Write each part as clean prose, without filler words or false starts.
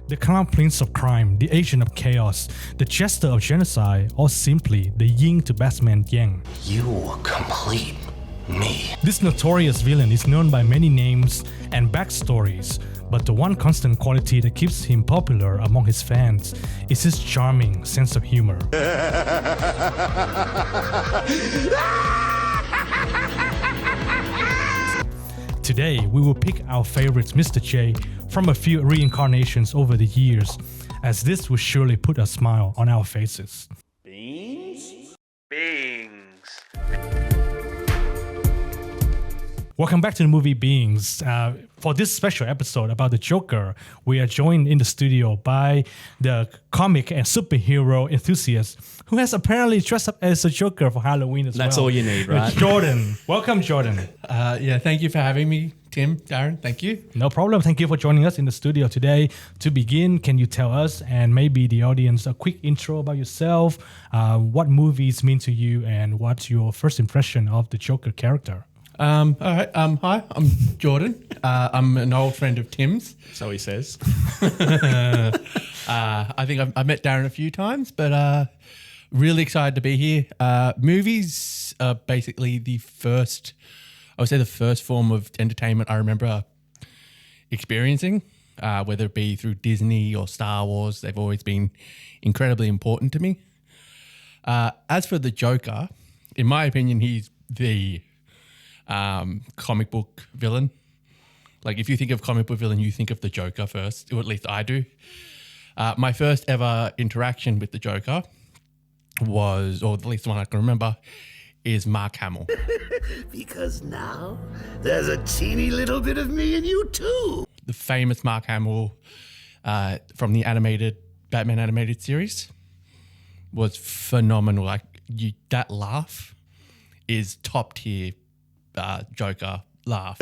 The Clown Prince of Crime, the Agent of Chaos, the Jester of Genocide, or simply the Yin to Batman Yang. You complete me. This notorious villain is known by many names and backstories, but the one constant quality that keeps him popular among his fans is his charming sense of humor. Today, we will pick our favorites Mr. J from a few reincarnations over the years, as this will surely put a smile on our faces. Beans? Welcome back to the Movie Beings. For this special episode about the Joker, we are joined in the studio by the comic and superhero enthusiast who has apparently dressed up as a Joker for Halloween as well. That's all you need, right? Jordan. Welcome, Jordan. Thank you for having me, Tim, Darren. Thank you. No problem. Thank you for joining us in the studio today. To begin, can you tell us and maybe the audience a quick intro about yourself, what movies mean to you, and what's your first impression of the Joker character? All right. Hi, I'm Jordan. I'm an old friend of Tim's. So he says. I think I've met Darren a few times, but really excited to be here. Movies are basically the first form of entertainment I remember experiencing, whether it be through Disney or Star Wars. They've always been incredibly important to me. As for the Joker, in my opinion, he's the comic book villain. Like, if you think of comic book villain, you think of the Joker first, or at least I do. My first ever interaction with the Joker was, or at least the one I can remember, is Mark Hamill. Because now there's a teeny little bit of me in you too. The famous Mark Hamill from the Batman animated series was phenomenal. Like, that laugh is top tier Joker laugh.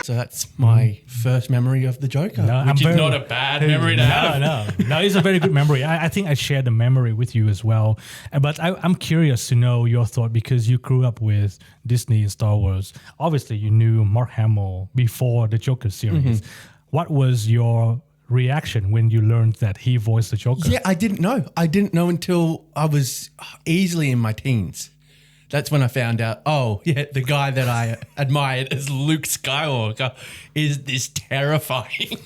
So that's my first memory of the Joker, which is not a bad memory to have. No, it's a very good memory. I think I share the memory with you as well. But I'm curious to know your thought, because you grew up with Disney and Star Wars. Obviously, you knew Mark Hamill before the Joker series. Mm-hmm. What was your reaction when you learned that he voiced the Joker? Yeah, I didn't know. I didn't know until I was easily in my teens. That's when I found out, the guy that I admired as Luke Skywalker is this terrifying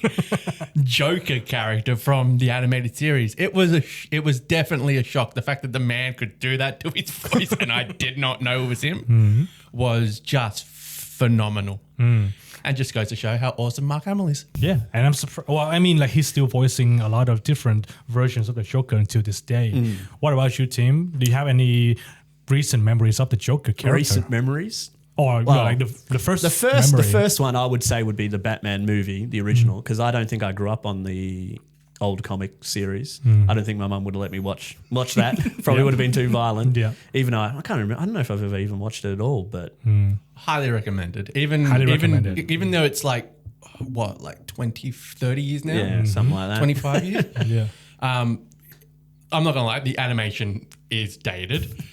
Joker character from the animated series. It was definitely a shock. The fact that the man could do that to his voice and I did not know it was him was just phenomenal. And just goes to show how awesome Mark Hamill is. Yeah, and I'm surprised. Well, I mean, like, he's still voicing a lot of different versions of the Joker until this day. What about you, Tim? Do you have any recent memories of the Joker character? Recent memories? Or like the first memory? The first one I would say would be the Batman movie, the original, because I don't think I grew up on the old comic series. I don't think my mum would have let me watch that. Probably would have been too violent. Yeah. Even though I can't remember. I don't know if I've ever even watched it at all, but highly recommended. Highly recommended. Even though it's like 20, 30 years now? Yeah, something like that. 25 years? Yeah. I'm not going to lie, the animation is dated,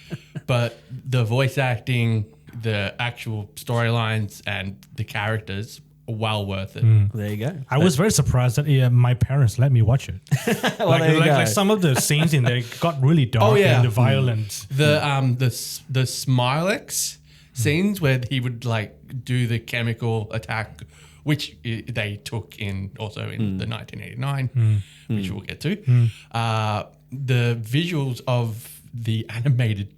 but the voice acting, the actual storylines and the characters are well worth it. There you go. I was very surprised that my parents let me watch it. Well, like some of the scenes in there got really dark and the violent. The Smilex scenes where he would like do the chemical attack, which they took in also in the 1989, which we'll get to. The visuals of the animated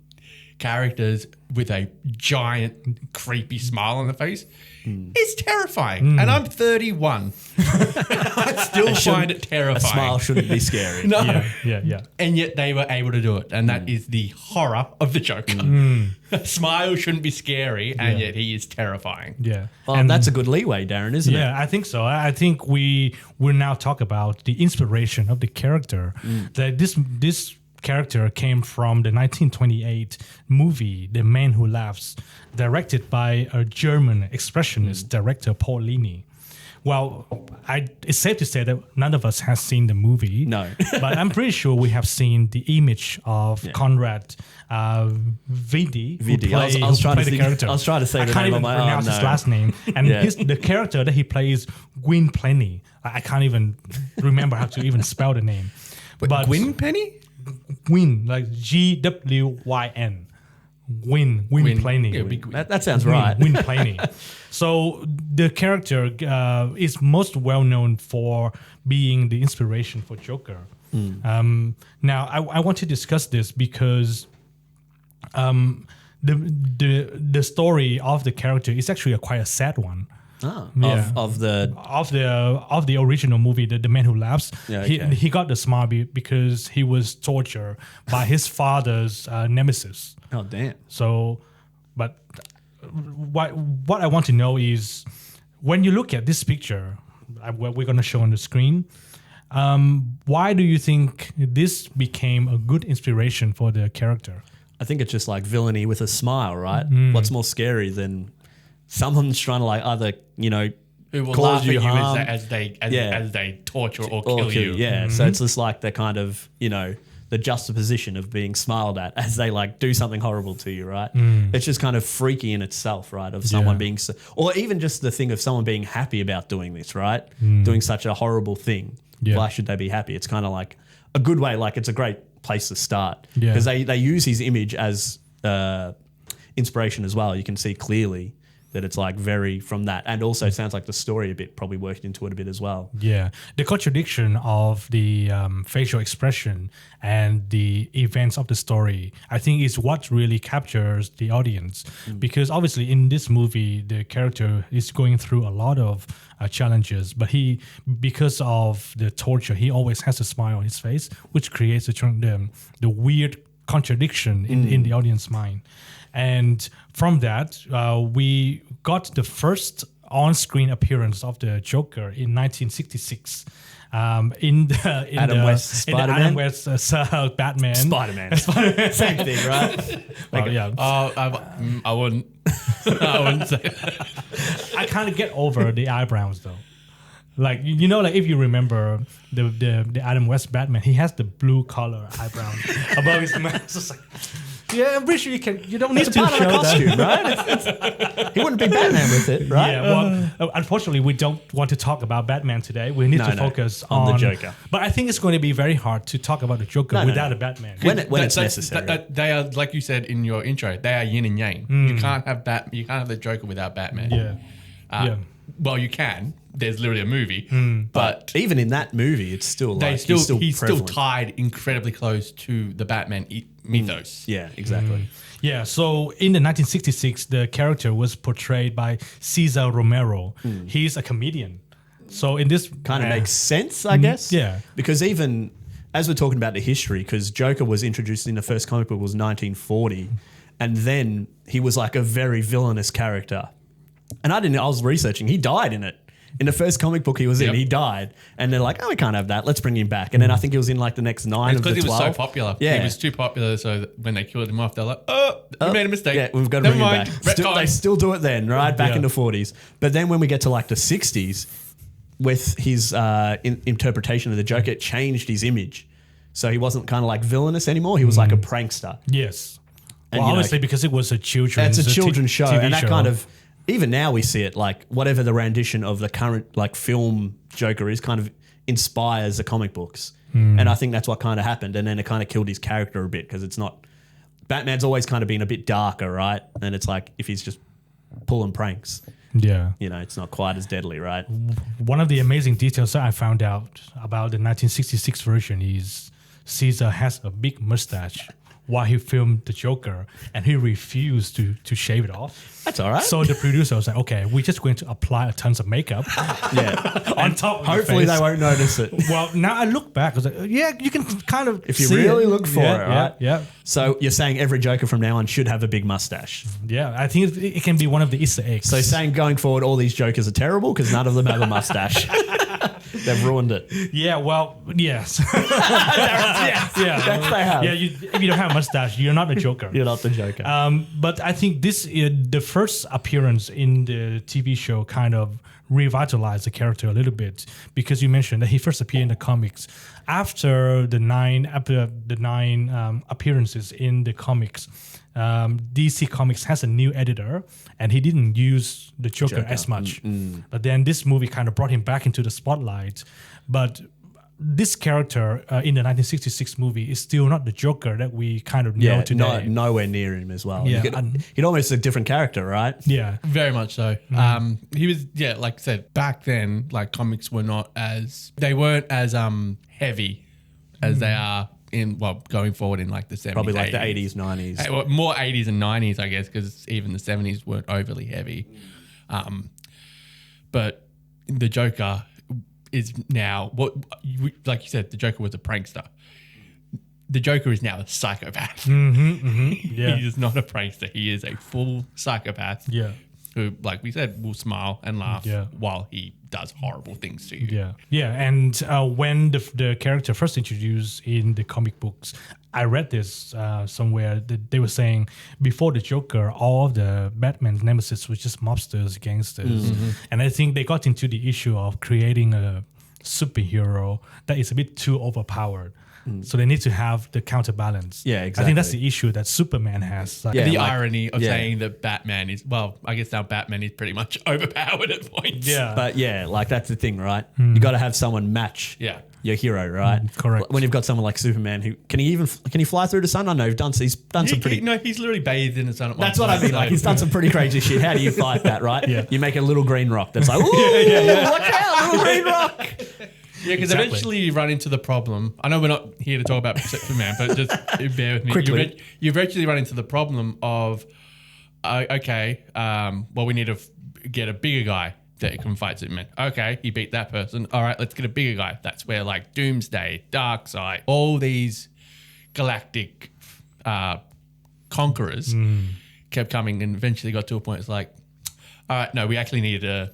characters with a giant creepy smile on the face is terrifying. And I'm 31. I still find it terrifying. A smile shouldn't be scary. No. Yeah. And yet they were able to do it. And that is the horror of the Joker. A smile shouldn't be scary, and yet he is terrifying. Yeah. Well, and that's a good leeway, Darren, isn't it? Yeah, I think so. I think we will now talk about the inspiration of the character. That this character came from the 1928 movie The Man Who Laughs, directed by a German expressionist director, Paul Lini, well, it's safe to say that none of us has seen the movie. No. But I'm pretty sure we have seen the image of Conrad Vidi. I was trying to say the name on my own. I can't even pronounce his last name. And the character that he plays, Nguyen Plenty. I can't even remember how to even spell the name. But Gwyn Penny? Nguyen, like Gwyn. Nguyen Plenty. Yeah, that sounds right. Nguyen Plenty. So the character is most well known for being the inspiration for Joker. Now, I want to discuss this because the story of the character is actually quite a sad one. Of the original movie, the Man Who Laughs. Yeah, okay. He got the smile because he was tortured by his father's nemesis. Oh, damn. So, but what I want to know is when you look at this picture, what we're going to show on the screen, why do you think this became a good inspiration for the character? I think it's just like villainy with a smile, right? What's more scary than someone's trying to like either, who will cause laugh at you harm as they torture or kill you. Yeah, so it's just like the kind of, the juxtaposition of being smiled at as they like do something horrible to you, right? It's just kind of freaky in itself, right? Of someone being, or even just the thing of someone being happy about doing this, right? Doing such a horrible thing. Yeah. Why should they be happy? It's kind of like a good way, like it's a great place to start because they use his image as inspiration as well. You can see clearly that it's like very from that, and also it sounds like the story a bit probably worked into it a bit as well. Yeah, the contradiction of the facial expression and the events of the story, I think, is what really captures the audience. Because obviously in this movie, the character is going through a lot of challenges, but because of the torture, he always has a smile on his face, which creates the weird contradiction in the audience mind. And from that, we got the first on-screen appearance of the Joker in 1966. In the Adam West's Batman. Spider-Man. Same thing, right? I wouldn't. I wouldn't say that. I kind of get over the eyebrows though. Like like if you remember the Adam West Batman, he has the blue color eyebrow above his mouth. It's just like, yeah, I'm pretty sure you can. You don't need to show that costume, right? He wouldn't be Batman with it, right? Yeah. Well, unfortunately, we don't want to talk about Batman today. We need to focus on the Joker. But I think it's going to be very hard to talk about the Joker without a Batman when it's necessary. They are, like you said in your intro, they are yin and yang. You can't have You can't have the Joker without Batman. Yeah. Well, you can. There's literally a movie, but even in that movie, it's still like he's still tied incredibly close to the Batman mythos. Yeah, exactly. Yeah, so in the 1966, the character was portrayed by Cesar Romero. He's a comedian. So in this kind of makes sense, I guess. Yeah, because even as we're talking about the history, because Joker was introduced in the first comic book was 1940, and then he was like a very villainous character. And I was researching. He died in it. In the first comic book he was in, he died. And they're like, we can't have that. Let's bring him back. And then I think he was in like the next 9 of the 12. Because he was so popular. Yeah. He was too popular. So that when they killed him off, they're like, we made a mistake. Yeah, we've got to bring him back. They still do it then, right? Back in the 40s. But then when we get to like the 60s, with his interpretation of the Joker, it changed his image. So he wasn't kind of like villainous anymore. He was like a prankster. Yes. And obviously because it was a children's show. TV and that show. kind of... Even now we see it like whatever the rendition of the current like film Joker is kind of inspires the comic books. And I think that's what kind of happened. And then it kind of killed his character a bit because it's not... Batman's always kind of been a bit darker, right? And it's like if he's just pulling pranks, it's not quite as deadly, right? One of the amazing details that I found out about the 1966 version is Caesar has a big mustache while he filmed the Joker, and he refused to shave it off. That's all right. So the producer was like, okay, we're just going to apply a tons of makeup on top of hopefully they won't notice it. Well, now I look back, I was like, yeah, you can kind of if you really look for it, right? Yeah. So you're saying every Joker from now on should have a big mustache? Yeah, I think it can be one of the Easter eggs. So saying going forward, all these Jokers are terrible because none of them have a mustache. They've ruined it. Yeah, well, yes. Yes. Yeah. They have. Yeah, if you don't have a mustache, you're not the Joker. You're not the Joker. But I think this the first appearance in the TV show kind of revitalized the character a little bit, because you mentioned that he first appeared in the comics. After the nine appearances in the comics, DC Comics has a new editor, and he didn't use the Joker as much. But then this movie kind of brought him back into the spotlight. But this character in the 1966 movie is still not the Joker that we kind of know today. Nowhere near him as well. Yeah. He'd almost a different character, right? Yeah. Very much so. He was, like I said, back then, like comics weren't as heavy as they are going forward in like the 70s. Probably like 80s. the 80s, 90s. More 80s and 90s, I guess, because even the 70s weren't overly heavy. But the Joker is now, like you said, the Joker was a prankster. The Joker is now a psychopath. Yeah. He is not a prankster. He is a full psychopath. Yeah. Who, like we said, will smile and laugh while he does horrible things to you. Yeah, yeah. And when the character first introduced in the comic books, I read this somewhere that they were saying before the Joker, all of the Batman's nemesis was just mobsters, gangsters. And I think they got into the issue of creating a superhero that is a bit too overpowered. So they need to have the counterbalance. Yeah, exactly. I think that's the issue that Superman has. The irony of saying that Batman is, I guess now Batman is pretty much overpowered at points. Yeah. But like that's the thing, right? You got to have someone match your hero, right? Correct. When you've got someone like Superman who can he fly through the sun? I know he's done some pretty. No, he's literally bathed in the sun at one That's what I mean. Like he's done some pretty crazy shit. How do you fight that, right? Yeah. You make a little green rock that's like, ooh, watch out, little green rock. Yeah, because eventually you run into the problem. I know we're not here to talk about Superman, but just bear with me. Quickly. You eventually run into the problem of, we need to get a bigger guy that can fight Superman. Okay, he beat that person. All right, let's get a bigger guy. That's where like Doomsday, Darkseid, all these galactic conquerors kept coming, and eventually got to a point. It's like, all right, no, we actually need a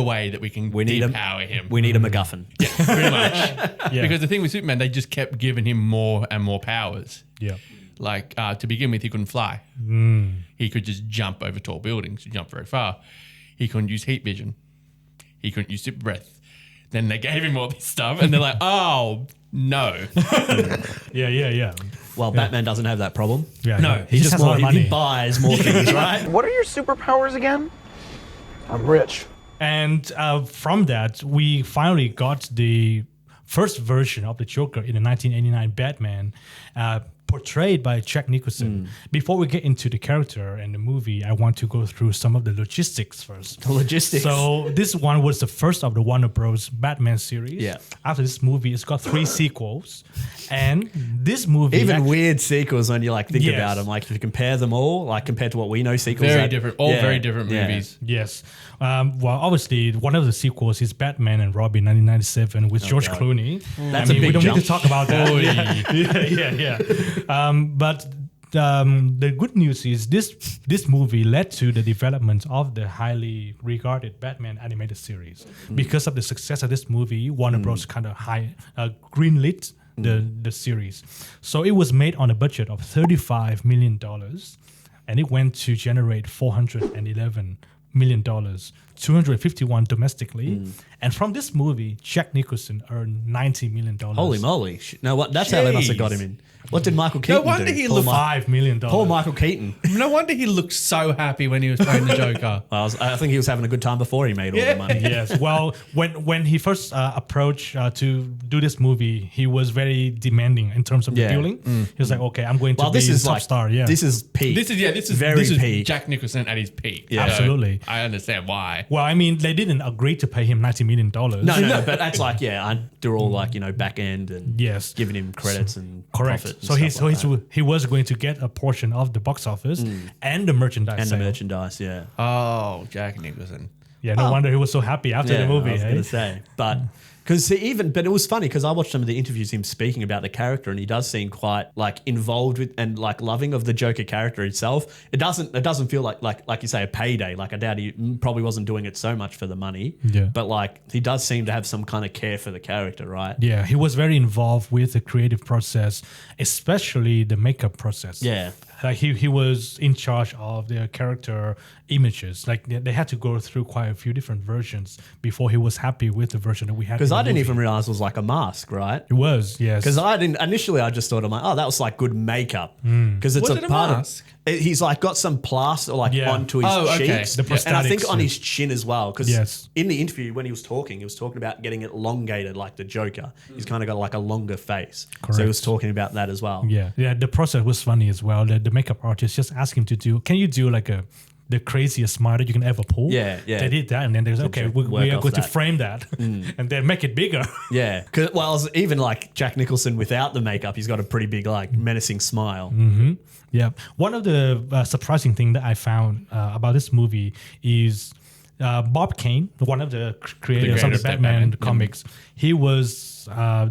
way that we can depower him. We need a MacGuffin. Yeah, pretty much. Because the thing with Superman, they just kept giving him more and more powers. Yeah. Like, to begin with, he couldn't fly. He could just jump over tall buildings. He jumped very far. He couldn't use heat vision. He couldn't use super breath. Then they gave him all this stuff, and they're like, oh, no. Yeah. Well, Batman doesn't have that problem. Yeah. No, he just has a lot of money. He buys more things, right? What are your superpowers again? I'm rich. And from that, we finally got the first version of the Joker in the 1989 Batman, portrayed by Jack Nicholson. Before we get into the character and the movie, I want to go through some of the logistics first. The logistics. So this one was the first of the Warner Bros. Batman series. Yeah. After this movie, it's got 3 sequels. And this movie... Even weird sequels when you like think Yes. about them. Like if you compare them all, like compared to what we know sequels Very are. different. All very different movies. Yes. Well, obviously, one of the sequels is Batman and Robin 1997 with George God. Clooney. That's a big we don't jump. need to talk about that. Yeah. But the good news is this movie led to the development of the highly regarded Batman animated series. Because of the success of this movie, Warner Bros. Kind of greenlit the series. So it was made on a budget of $35 million, and it went to generate $411 million, 251 domestically. And from this movie, Jack Nicholson earned $90 million. Holy moly. No, what? That's how they must have got him in. What did Michael Keaton do? wonder he looked $5 million. Poor Michael Keaton. No wonder he looked so happy when he was playing the Joker. I think he was having a good time before he made all the money. Yes. Well, when he first approached to do this movie, he was very demanding in terms of the billing. He was like, "Okay, I'm going to be this is top like star." Yeah. This is peak. This is very this is peak. Jack Nicholson at his peak. Yeah. Absolutely. I understand why. Well, I mean, they didn't agree to pay him $90 million. No, but that's like they're all like back end and Yes. giving him credits and Correct. profit. So he was going to get a portion of the box office and the merchandise and sale. the merchandise, yeah. Oh, Jack Nicholson. Yeah, no wonder he was so happy after the movie. I was eh? going to say, but Because but it was funny because I watched some of the interviews him speaking about the character, and he does seem quite like involved with and like loving of the Joker character itself. It doesn't feel like you say a payday. Like I doubt he probably wasn't doing it so much for the money. Yeah. But like he does seem to have some kind of care for the character, right? Yeah, he was very involved with the creative process, especially the makeup process. Yeah. Like he was in charge of their character images. Like they had to go through quite a few different versions before he was happy with the version that we had. Because I didn't even realize it was like a mask, right? It was, yes. Because initially I just thought, I'm like, oh, that was like good makeup. Because it's Was a it a part mask? He's like got some plaster like Yeah. onto his Oh, okay. cheeks. The And I think prosthetics, on yeah. his chin as well. Because Yes. in the interview when he was talking about getting it elongated like the Joker. He's kind of got like a longer face. So he Correct. was talking about that as well. Yeah, the process was funny as well. The makeup artist just asked him to can you do like the craziest smile that you can ever pull? Yeah, yeah. They did that, and then they was okay, we work are off going to that. frame that and then make it bigger. Yeah. Well, even like Jack Nicholson without the makeup, he's got a pretty big like menacing smile. Yeah. One of the surprising thing that I found about this movie is Bob Kane, one of the creators of the creators of Batman Batman. comics. He was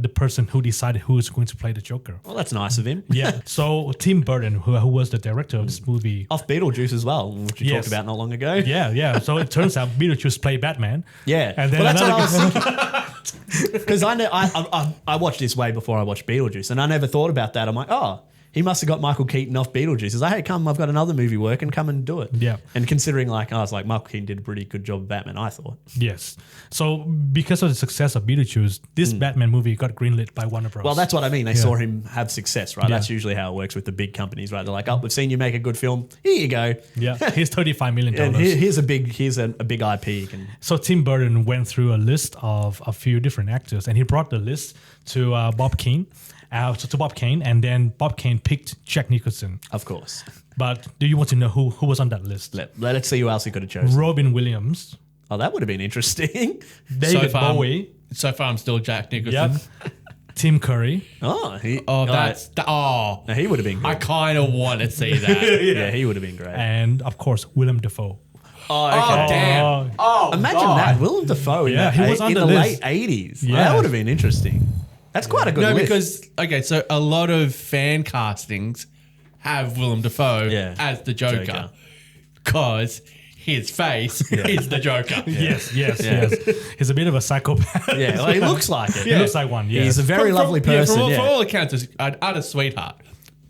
the person who decided who is going to play the Joker. Well, that's nice of him. Yeah. So Tim Burton, who was the director of this movie. Off Beetlejuice as well, which we Yes. talked about not long ago. Yeah. So it turns out Beetlejuice played Batman. Yeah, And then well, that's another what I was thinking. Because I watched this way before I watched Beetlejuice, and I never thought about that. I'm like, oh, he must have got Michael Keaton off Beetlejuice. He's like, hey, come, I've got another movie working, come and do it. Yeah. And considering I was like, Michael Keaton did a pretty good job of Batman, I thought. Yes. So because of the success of Beetlejuice, this Batman movie got greenlit by Warner Bros. Well, that's what I mean. They saw him have success, right? Yeah. That's usually how it works with the big companies, right? They're like, oh, we've seen you make a good film. Here you go. Yeah. Here's $35 million. And here's a big IP. You can So Tim Burton went through a list of a few different actors, and he brought the list to Bob Kane. To Bob Kane, and then Bob Kane picked Jack Nicholson. Of course. But do you want to know who was on that list? Let's see who else he could have chosen. Robin Williams, Oh, that would have been interesting. David Bowie, So far, I'm still Jack Nicholson. yep, Tim Curry, Oh, he Oh, no, he would have been I good. kind of want to see that. Yeah, he would have been great. and of course Willem Dafoe. Oh, okay. Oh, damn. Oh, Imagine that, Willem Dafoe Yeah, he was on in the the list. late 80s. Yeah. That would have been interesting. That's quite a good No, list. because, okay, so a lot of fan castings have Willem Dafoe Yeah. as the Joker because his face is the Joker. Yes. Yeah. He's a bit of a psychopath. Yeah, well, he looks like it. He looks like one. Yeah, He's a very lovely person. For Yeah, all accounts, he's an utter sweetheart.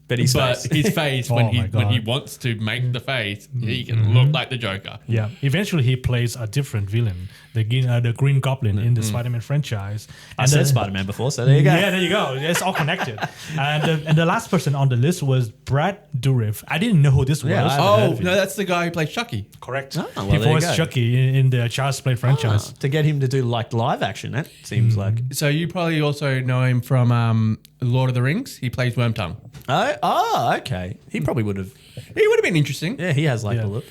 but his But face. his face, Oh when my God. he wants to make the face, he can look like the Joker. Yeah. Eventually, he plays a different villain, the Green Goblin in the Spider-Man franchise. I And said the- Spider-Man before, so there you go. Yeah, there you go. It's all connected. and the last person on the list was Brad Dourif. I didn't know who this Yeah, was. I haven't heard Oh, of him. no, that's the guy who plays Chucky. Correct. Oh, well, he there you voiced go. Chucky in the Child's Play franchise. To get him to do like live action, that seems like. So you probably also know him from Lord of the Rings. He plays Wormtongue. Oh, okay. He probably would have. He would have been interesting. Yeah, he has like Yeah. the look.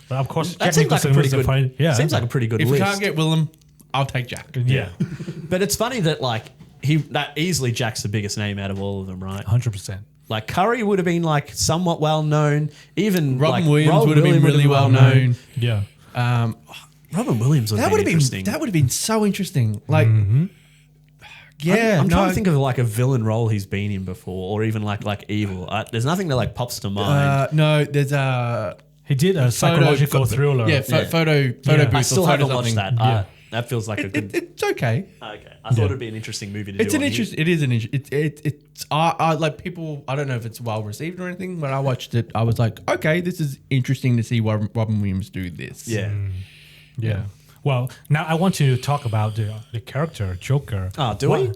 But of course, That Jack seems like a Nicholson pretty was the good. final- Yeah. Seems like a pretty good If list. we can't get Willem, I'll take Jack. Yeah. But it's funny that that easily Jack's the biggest name out of all of them, right? 100%. Like Curry would have been like somewhat well known. Even Robin like, Williams Robin would have been Williams really well known. Yeah. Robin Williams would That have would been have interesting. been so interesting. Like, yeah, I'm trying to think of like a villain role he's been in before, or even like evil. There's nothing that like pops to mind. no, there's a He did a psychological thriller. Yeah, photo Yeah. booth. I still or photo haven't watched something. that. Yeah. That feels like a good. It's okay. Okay, I thought it'd be an interesting movie to do. It's an on interest. It is an interest. It's like people. I don't know if it's well received or anything. When I watched it, I was like, okay, this is interesting to see Robin Williams do this. here. Yeah. Yeah. Well, now I want to talk about the character Joker. Oh, do we?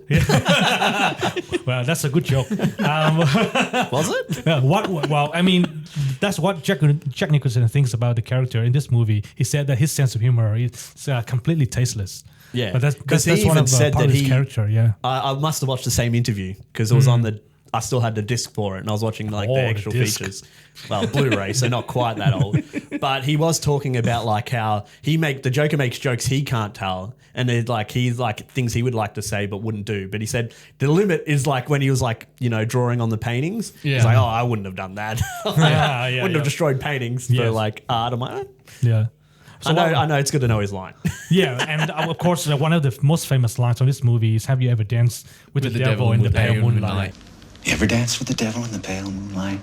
Well, that's a good joke. Was it? Well, I mean, that's what Jack Nicholson thinks about the character in this movie. He said that his sense of humor is completely tasteless. Yeah, but that's 'cause he one even of said part that of his he- character. Yeah. I must have watched the same interview because it was on the. I still had the disc for it, and I was watching like Oh, the the actual disc. features. Well, Blu-ray, so not quite that old. But he was talking about like how the Joker makes jokes he can't tell, and he's like things he would like to say but wouldn't do. But he said the limit is like when he was like drawing on the paintings. Yeah. He's like, oh, I wouldn't have done that. Yeah, Wouldn't have destroyed paintings for Yes. like art. I'm like, Yeah. So I know it's good to know his line. Yeah, and of course, one of the most famous lines from this movie is, "Have you ever danced with the devil in the pale moonlight?" You ever dance with the devil in the pale moonlight?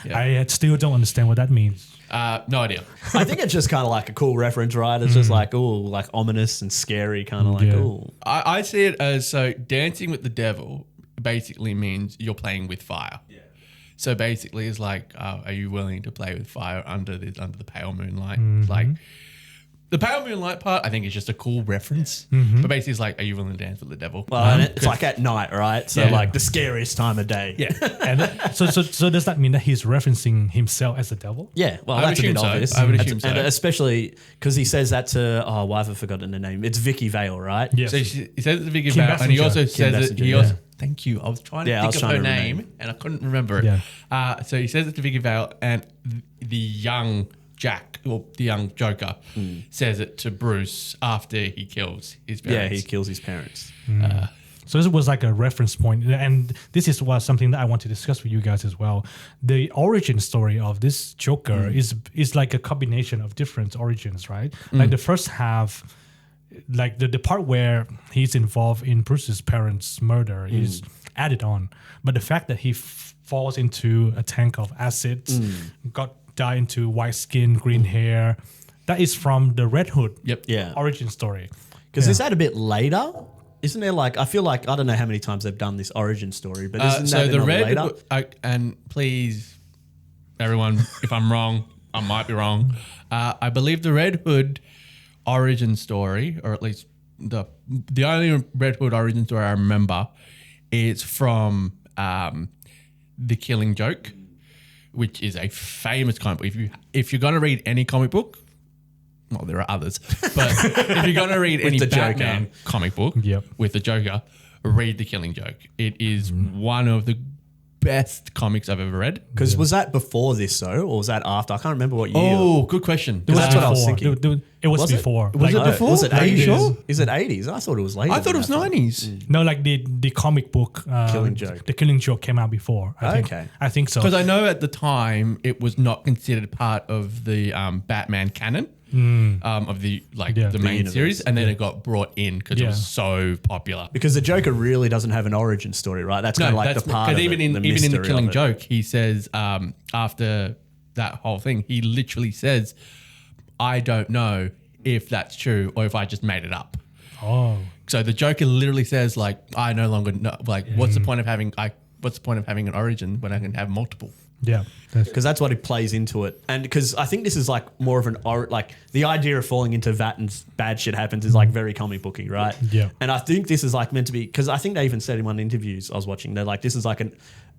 Yeah. I still don't understand what that means. No idea. I think it's just kind of like a cool reference, right? It's just like, oh, like ominous and scary, kind of like, Yeah. oh. I see it as, so dancing with the devil basically means you're playing with fire. Yeah. So basically it's like, are you willing to play with fire under the pale moonlight? Like, the pale moonlight part, I think, is just a cool reference. But basically it's like, are you willing to dance with the devil? Well, and it's like at night, right? So like the scariest time of day. Yeah, and so does that mean that he's referencing himself as the devil? Yeah, well, I would that's a bit assume so. obvious. I would assume so. And especially because he says that to, why have I forgotten the name? It's Vicky Vale, right? Yes. So he says it's Vicky Kim Vale, and he Basinger. also Kim says that Basinger, he yeah. also. Thank you. I was trying to Yeah, I think was of her trying to remember name, and I couldn't remember it. Yeah. So he says it to Vicky Vale, and the young Jack, or the young Joker, says it to Bruce after he kills his Yeah, parents. he kills his parents. So this was like a reference point, and this is something that I want to discuss with you guys as well. The origin story of this Joker is like a combination of different origins, right? Like the first half, like the part where he's involved in Bruce's parents' murder is added on, but the fact that he falls into a tank of acid, die into white skin, green hair, that is from the Red Hood Yeah. origin story. Because is that a bit later? Isn't there like, I feel like, I don't know how many times they've done this origin story, but isn't So that the later? Red, and please, everyone, if I'm wrong, I might be wrong. I believe the Red Hood origin story, or at least the only Red Hood origin story I remember, is from The Killing Joke, which is a famous comic book. If you're gonna read any comic book, well, there are others, but if you're gonna read any the Joker. Batman comic book Yep. with the Joker, read The Killing Joke. It is one of the best comics I've ever read. Because was that before this, though, or was that after? I can't remember what year. Oh, good question. It was That's what I was before. thinking. It was Was it? before. Was it before? Was it Are you 80s? sure? Is it 80s? I thought it was later. I thought it was than that. 90s. No, like the comic book Killing Joke. The Killing Joke came out before. Okay. I think so. Because I know at the time it was not considered part of the Batman canon of the the main universe. series, and then it got brought in because it Yeah. was so popular. Because the Joker really doesn't have an origin story, right? That's kind of like the part of because even it, in The mystery Killing of it. Joke, he says after that whole thing, he literally says, "I don't know if that's true or if I just made it up." Oh, So the Joker literally says, like, "I no longer know. Like, what's the point of having an origin when I can have multiple?" yeah. Because that's what he plays into it. And because I think this is like more of like the idea of falling into that and bad shit happens is like very comic booky, right? Yeah. And I think this is like meant to be, because I think they even said in one of the interviews I was watching, they're like, this is like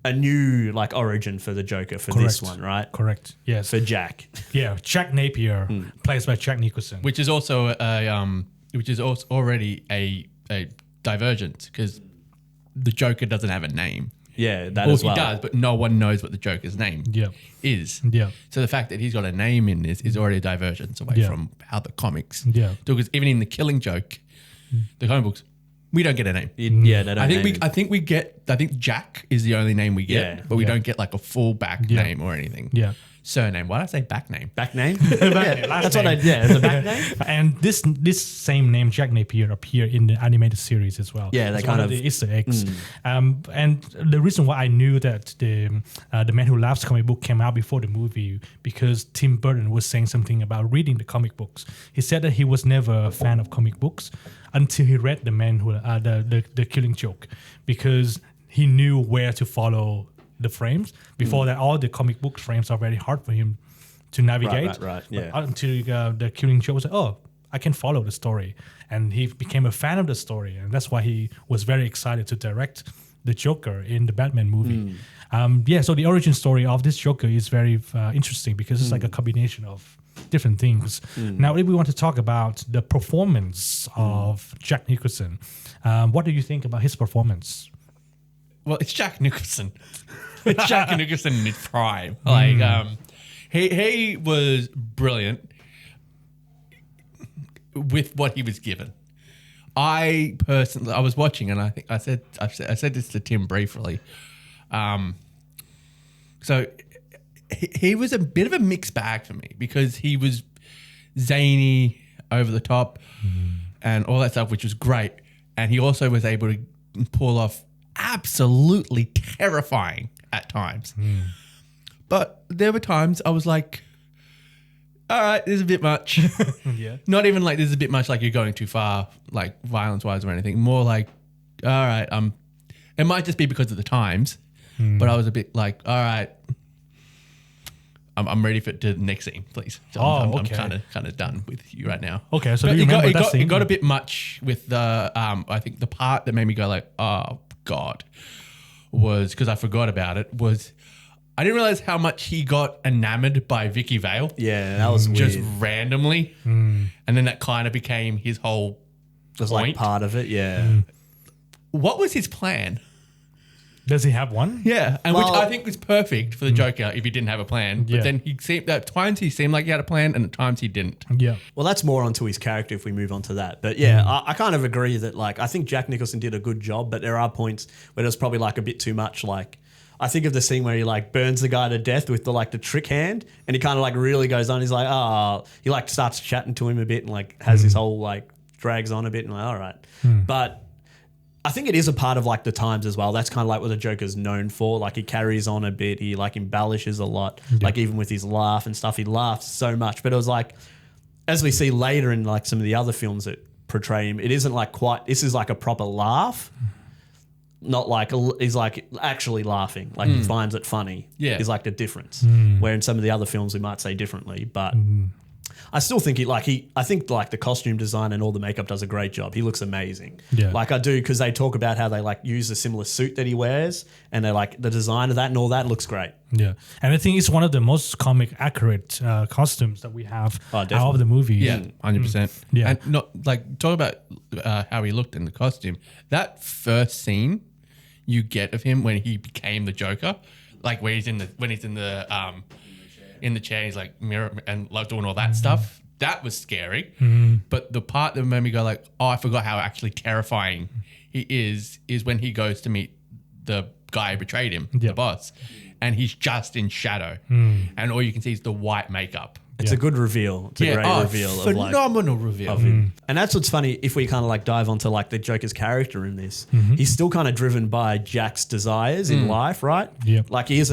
a new like origin for the Joker for this one, right? Correct. Yes. For Jack. Yeah. Jack Napier, plays by Jack Nicholson. Which is also already a divergence because the Joker doesn't have a name. Yeah, that Well, as well. he does, but no one knows what the Joker's name Yeah. is. Yeah. So the fact that he's got a name in this is already a divergence away Yeah. from how the comics Yeah. do. Because even in The Killing Joke, the comic books, we don't get a name. Yeah, they don't I think name him. I think Jack is the only name we get, Yeah. but we Yeah. don't get like a full back Yeah. name or anything. Yeah. Surname. Why did I say back name? Back name? Last That's what I name. it's a back name. And this same name, Jack Napier, appeared in the animated series as well. Yeah, they it's kind one of- the Easter eggs. And the reason why I knew that the Man Who Laughs comic book came out before the movie, because Tim Burton was saying something about reading the comic books. He said that he was never a fan of comic books until he read the Killing Joke, because he knew where to follow the frames. Before that, all the comic book frames are very hard for him to navigate. right, But yeah. until the Killing Joke was like, oh, I can follow the story. And he became a fan of the story. And that's why he was very excited to direct the Joker in the Batman movie. So the origin story of this Joker is very interesting because it's like a combination of different things. Now, if we want to talk about the performance of Jack Nicholson, what do you think about his performance? Well, it's Jack Nicholson. It's Jack Nicholson in his prime. Like, he was brilliant with what he was given. I was watching, and I think I said this to Tim briefly. So he was a bit of a mixed bag for me because he was zany, over the top, and all that stuff, which was great. And he also was able to pull off absolutely terrifying at times. But there were times I was like, all right, this is a bit much. Yeah. Not even like this is a bit much, like you're going too far, like violence-wise or anything. More like, all right, it might just be because of the times, but I was a bit like, all right, I'm ready for the next scene, please. So I'm kind of done with you right now. Okay, so but do you remember that scene? It got a bit much with the, I think the part that made me go like, oh God, was, because I forgot about it, was I didn't realize how much he got enamored by Vicky Vale. Yeah, that was just weird. randomly. And then that kind of became his whole Just point. like part of it, yeah. What was his plan? Does he have one? Yeah, and which Well- I think was perfect for the Joker if he didn't have a plan. But Yeah. then at times he seemed like he had a plan, and at times he didn't. Yeah. Well, that's more onto his character if we move on to that. But yeah, I kind of agree that like I think Jack Nicholson did a good job, but there are points where there's probably like a bit too much. Like I think of the scene where he like burns the guy to death with the trick hand, and he kind of like really goes on. He's like, he like starts chatting to him a bit and like has his whole like drags on a bit and like, all right, but. I think it is a part of like the times as well. That's kind of like what the Joker's known for. Like he carries on a bit. He like embellishes a lot. Like even with his laugh and stuff, he laughs so much. But it was like, as we see later in like some of the other films that portray him, it isn't like quite, this is like a proper laugh. Not like, he's like actually laughing. Like he finds it funny. Yeah. Is like the difference. Where in some of the other films we might say differently. But I still think I think like the costume design and all the makeup does a great job. He looks amazing. Yeah. Like I do, because they talk about how they like use a similar suit that he wears, and they like the design of that and all that looks great. Yeah. And I think it's one of the most comic accurate costumes that we have out of the movie. Yeah, 100%. Yeah. And not like talk about how he looked in the costume. That first scene you get of him when he became the Joker, like when he's in the chair, he's like mirror and like doing all that stuff. That was scary. But the part that made me go like, oh, I forgot how actually terrifying he is when he goes to meet the guy who betrayed him, the boss, and he's just in shadow, and all you can see is the white makeup. It's a good reveal. It's a great reveal. Phenomenal reveal. And that's what's funny if we kind of like dive onto like the Joker's character in this. He's still kind of driven by Jack's desires in life, right? Yeah. Like he's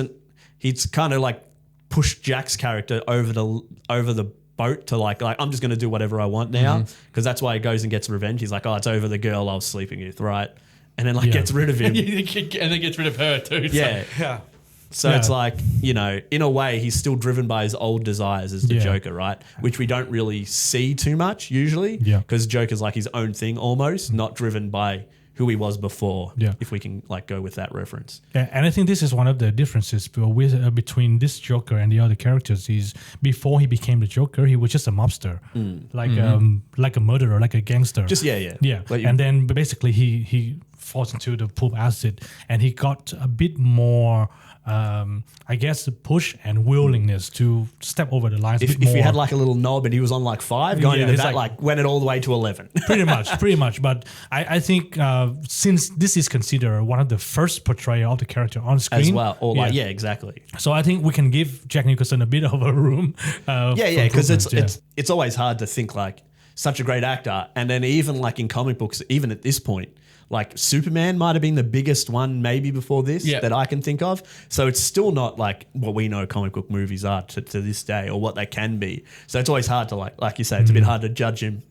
kind of like pushed Jack's character over the boat to like I'm just going to do whatever I want now, because that's why he goes and gets revenge. He's like, oh, it's over the girl I was sleeping with, right? And then like gets rid of him. And then gets rid of her too. Yeah. So it's like, in a way, he's still driven by his old desires as the Joker, right? Which we don't really see too much usually, because Joker's like his own thing almost, not driven by who he was before, if we can like go with that reference. Yeah, and I think this is one of the differences between this Joker and the other characters. Is before he became the Joker, he was just a mobster, like a murderer, like a gangster. Just yeah. And then basically he falls into the poop acid, and he got a bit more. I guess the push and willingness to step over the lines. If he had like a little knob and he was on like 5, going into that like went it all the way to 11. pretty much. But I think since this is considered one of the first portrayal of the character on screen as well, or like exactly. So I think we can give Jack Nicholson a bit of a room. Because it's always hard to think like such a great actor, and then even like in comic books, even at this point. Like Superman might have been the biggest one maybe before this that I can think of. So it's still not like what we know comic book movies are to this day, or what they can be. So it's always hard to like you say, it's a bit hard to judge him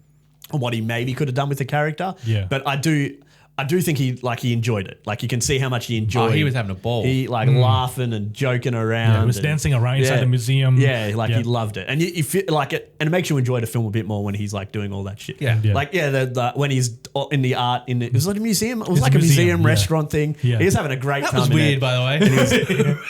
on what he maybe could have done with the character. Yeah. But I do think he enjoyed it. Like you can see how much he enjoyed. Oh, he was having a ball. He like laughing and joking around. Yeah, he was dancing around inside the museum. Yeah, he loved it, and you feel like it, and it makes you enjoy the film a bit more when he's like doing all that shit. Yeah. Like the when he's in the art it was like a museum. It was like a museum restaurant thing. Yeah. He was having a great That time. was weird, by the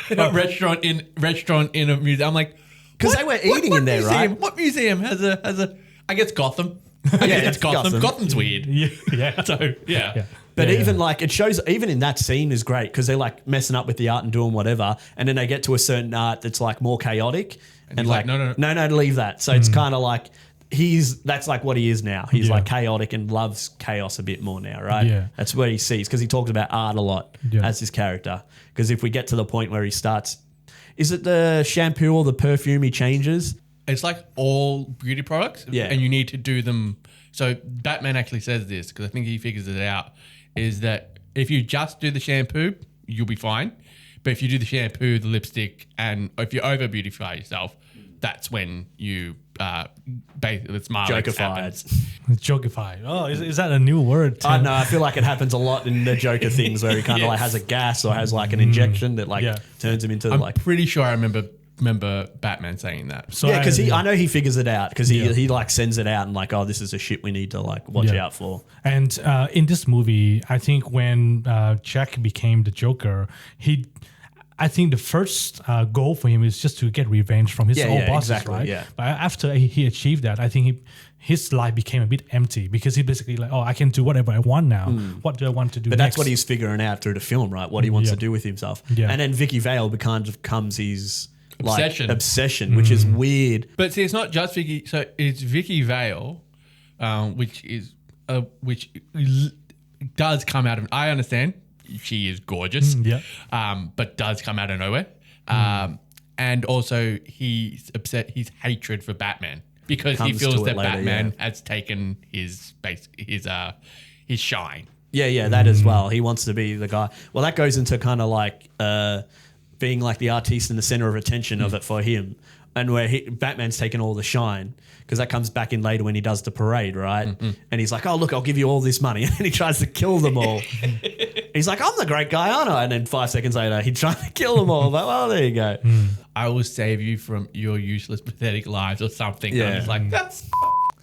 way. A restaurant in a museum. I'm like, because they were eating in there, museum, right? What museum has a? I guess Gotham. It's Gotham. Gotham's weird. Yeah. So yeah. But even like it shows, even in that scene is great because they're like messing up with the art and doing whatever, and then they get to a certain art that's like more chaotic, and like no, leave that. So it's kind of like that's like what he is now. He's like chaotic and loves chaos a bit more now, right? Yeah. That's what he sees because he talks about art a lot as his character. Because if we get to the point where he starts, is it the shampoo or the perfume he changes? it's like all beauty products. Yeah. And you need to do them. So Batman actually says this, because I think he figures it out, is that if you just do the shampoo, you'll be fine. But if you do the shampoo, the lipstick, and if you over beautify yourself, that's when you basically it's Jokified. Jokified. Oh, is that a new word? I know. I feel like it happens a lot in the Joker things where he kind of like has a gas or has like an injection that like turns him into I'm like. pretty sure I remember Batman saying that. So Yeah, because I know he figures it out because he like sends it out and like, oh, this is a shit we need to like watch out for. And in this movie, I think when Jack became the Joker, I think the first goal for him is just to get revenge from his old bosses, exactly, right? yeah. But after he achieved that, I think his life became a bit empty because he basically like, oh, I can do whatever I want now. What do I want to do But next? that's what he's figuring out through the film, right? What he wants to do with himself. Yeah. And then Vicky Vale becomes his Obsession. which is weird. But see, it's not just Vicky. So it's Vicky Vale, which does come out of. I understand she is gorgeous, but does come out of nowhere. And also he's upset. His hatred for Batman because he Comes feels to it that later, Batman has taken his shine. Yeah, that as well. He wants to be the guy. Well, that goes into kind of like being like the artiste in the center of attention of it for him, and where Batman's taken all the shine because that comes back in later when he does the parade, right? And he's like, "Oh, look, I'll give you all this money," and he tries to kill them all. He's like, "I'm the great guy, aren't I?" And then 5 seconds later, he's trying to kill them all. Like, well, there you go. I will save you from your useless, pathetic lives or something. Yeah. And it's like that's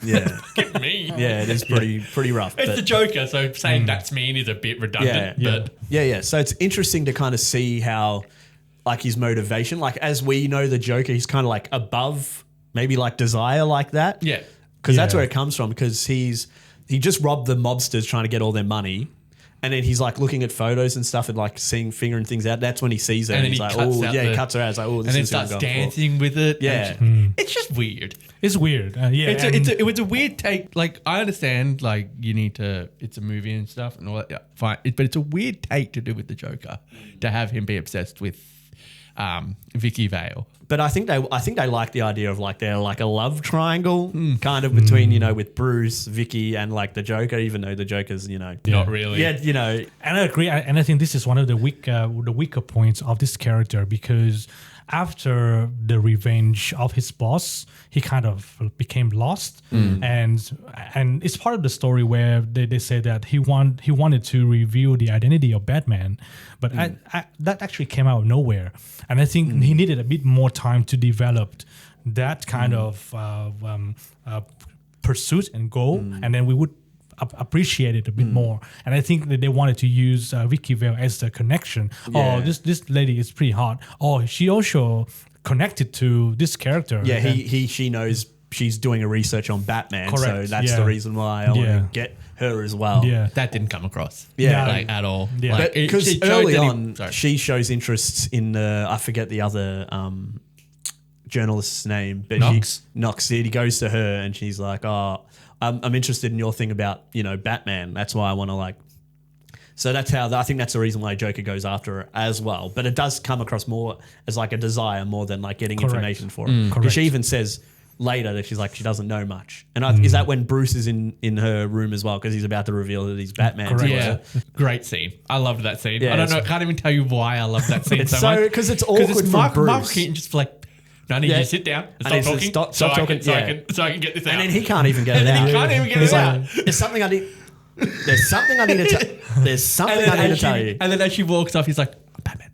Yeah, me. yeah, it is pretty rough. It's but- the Joker, so saying that's mean is a bit redundant. But Yeah. So it's interesting to kind of see how, like, his motivation, like, as we know the Joker, he's kind of like above maybe like desire like that. Yeah. Because that's where it comes from. Because he just robbed the mobsters trying to get all their money. And then he's like looking at photos and stuff and like figuring things out. That's when he sees her and he's like, oh, he cuts her out. He's like, oh, this and then is who I'm starts going for. dancing with it. Yeah. It's just weird. It's weird. It was a weird take. Like, I understand, like, it's a movie and stuff and all that. Yeah, fine. But it's a weird take to do with the Joker, to have him be obsessed with Vicky Vale. But I think they like the idea of like they're like a love triangle kind of between, with Bruce, Vicky, and like the Joker, even though the Joker's, Not really. Yeah, And I agree. And I think this is one of the weaker points of this character, because after the revenge of his boss, he kind of became lost. And it's part of the story where they say that he wanted to reveal the identity of Batman, but that actually came out of nowhere. And I think he needed a bit more time to develop that kind of pursuit and goal, and then we would appreciate it a bit more. And I think that they wanted to use Vicky Vale as the connection. Yeah. Oh, this lady is pretty hot. Oh, she also connected to this character. Yeah, she knows she's doing a research on Batman, so Correct. that's the reason why I want to get her as well. Yeah. That didn't come across. Yeah. Like, at all. Yeah. Like, Because she showed early that he- on, sorry. she shows interests in I forget the other journalist's name, but Knox. He goes to her and she's like, "Oh, I'm interested in your thing about Batman. That's why I want to like." So that's how I think that's the reason why Joker goes after her as well. But it does come across more as like a desire more than like getting information for her. Because she even says later that she's like she doesn't know much. And is that when Bruce is in her room as well because he's about to reveal that he's Batman? Correct. Yeah, great scene. I loved that scene. Yeah, I don't know. I can't even tell you why I love that scene It's so much. because it's awkward it's for Mark Bruce. Keaton just like, no, I need you to sit down and And stop he says, talking. stop talking, So I can get this out. And then he can't even get it And out. then he can't even get He's it like, out. There's something I need. There's something I need to tell. There's something I need to tell you. And then as she walks off, he's like, I'm Batman.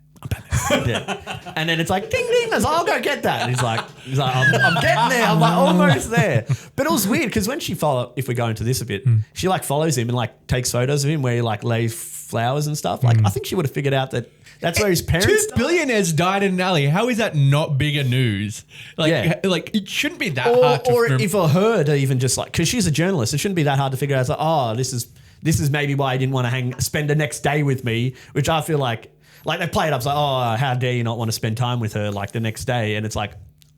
Yeah. And then it's like ding ding. I'll go get that. And he's like, I'm getting there. I'm like almost there. But it was weird because when if we go into this a bit, she like follows him and like takes photos of him where he like lays flowers and stuff. Like I think she would have figured out that that's where his parents. 2 billionaires died in an alley. How is that not bigger news? Like, like it shouldn't be that hard to Or if for her to even just like, because she's a journalist, it shouldn't be that hard to figure out. It's like, oh, this is maybe why he didn't want to spend the next day with me, which I feel like they play it up. It's like, oh, how dare you not want to spend time with her like the next day? And it's like,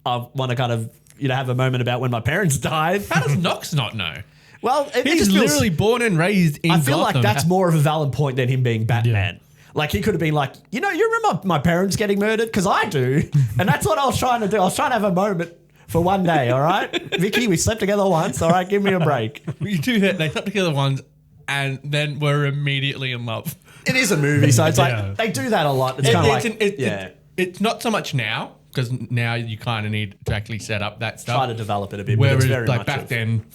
I want to kind of have a moment about when my parents died. How does Knox not know? Well, it He's just feels, literally born and raised in I feel Gotham. like that's more of a valid point than him being Batman. Yeah. Like he could have been like, you remember my parents getting murdered? Because I do. And that's what I was trying to do. I was trying to have a moment for one day, all right? Vicky, we slept together once, all right? Give me a break. We do that. They slept together once and then we're immediately in love. It is a movie, so it's like they do that a lot. It's kind of like, it's not so much now, because now you kind of need to actually set up that stuff. Try to develop it a bit. Whereas but it's very like much back then,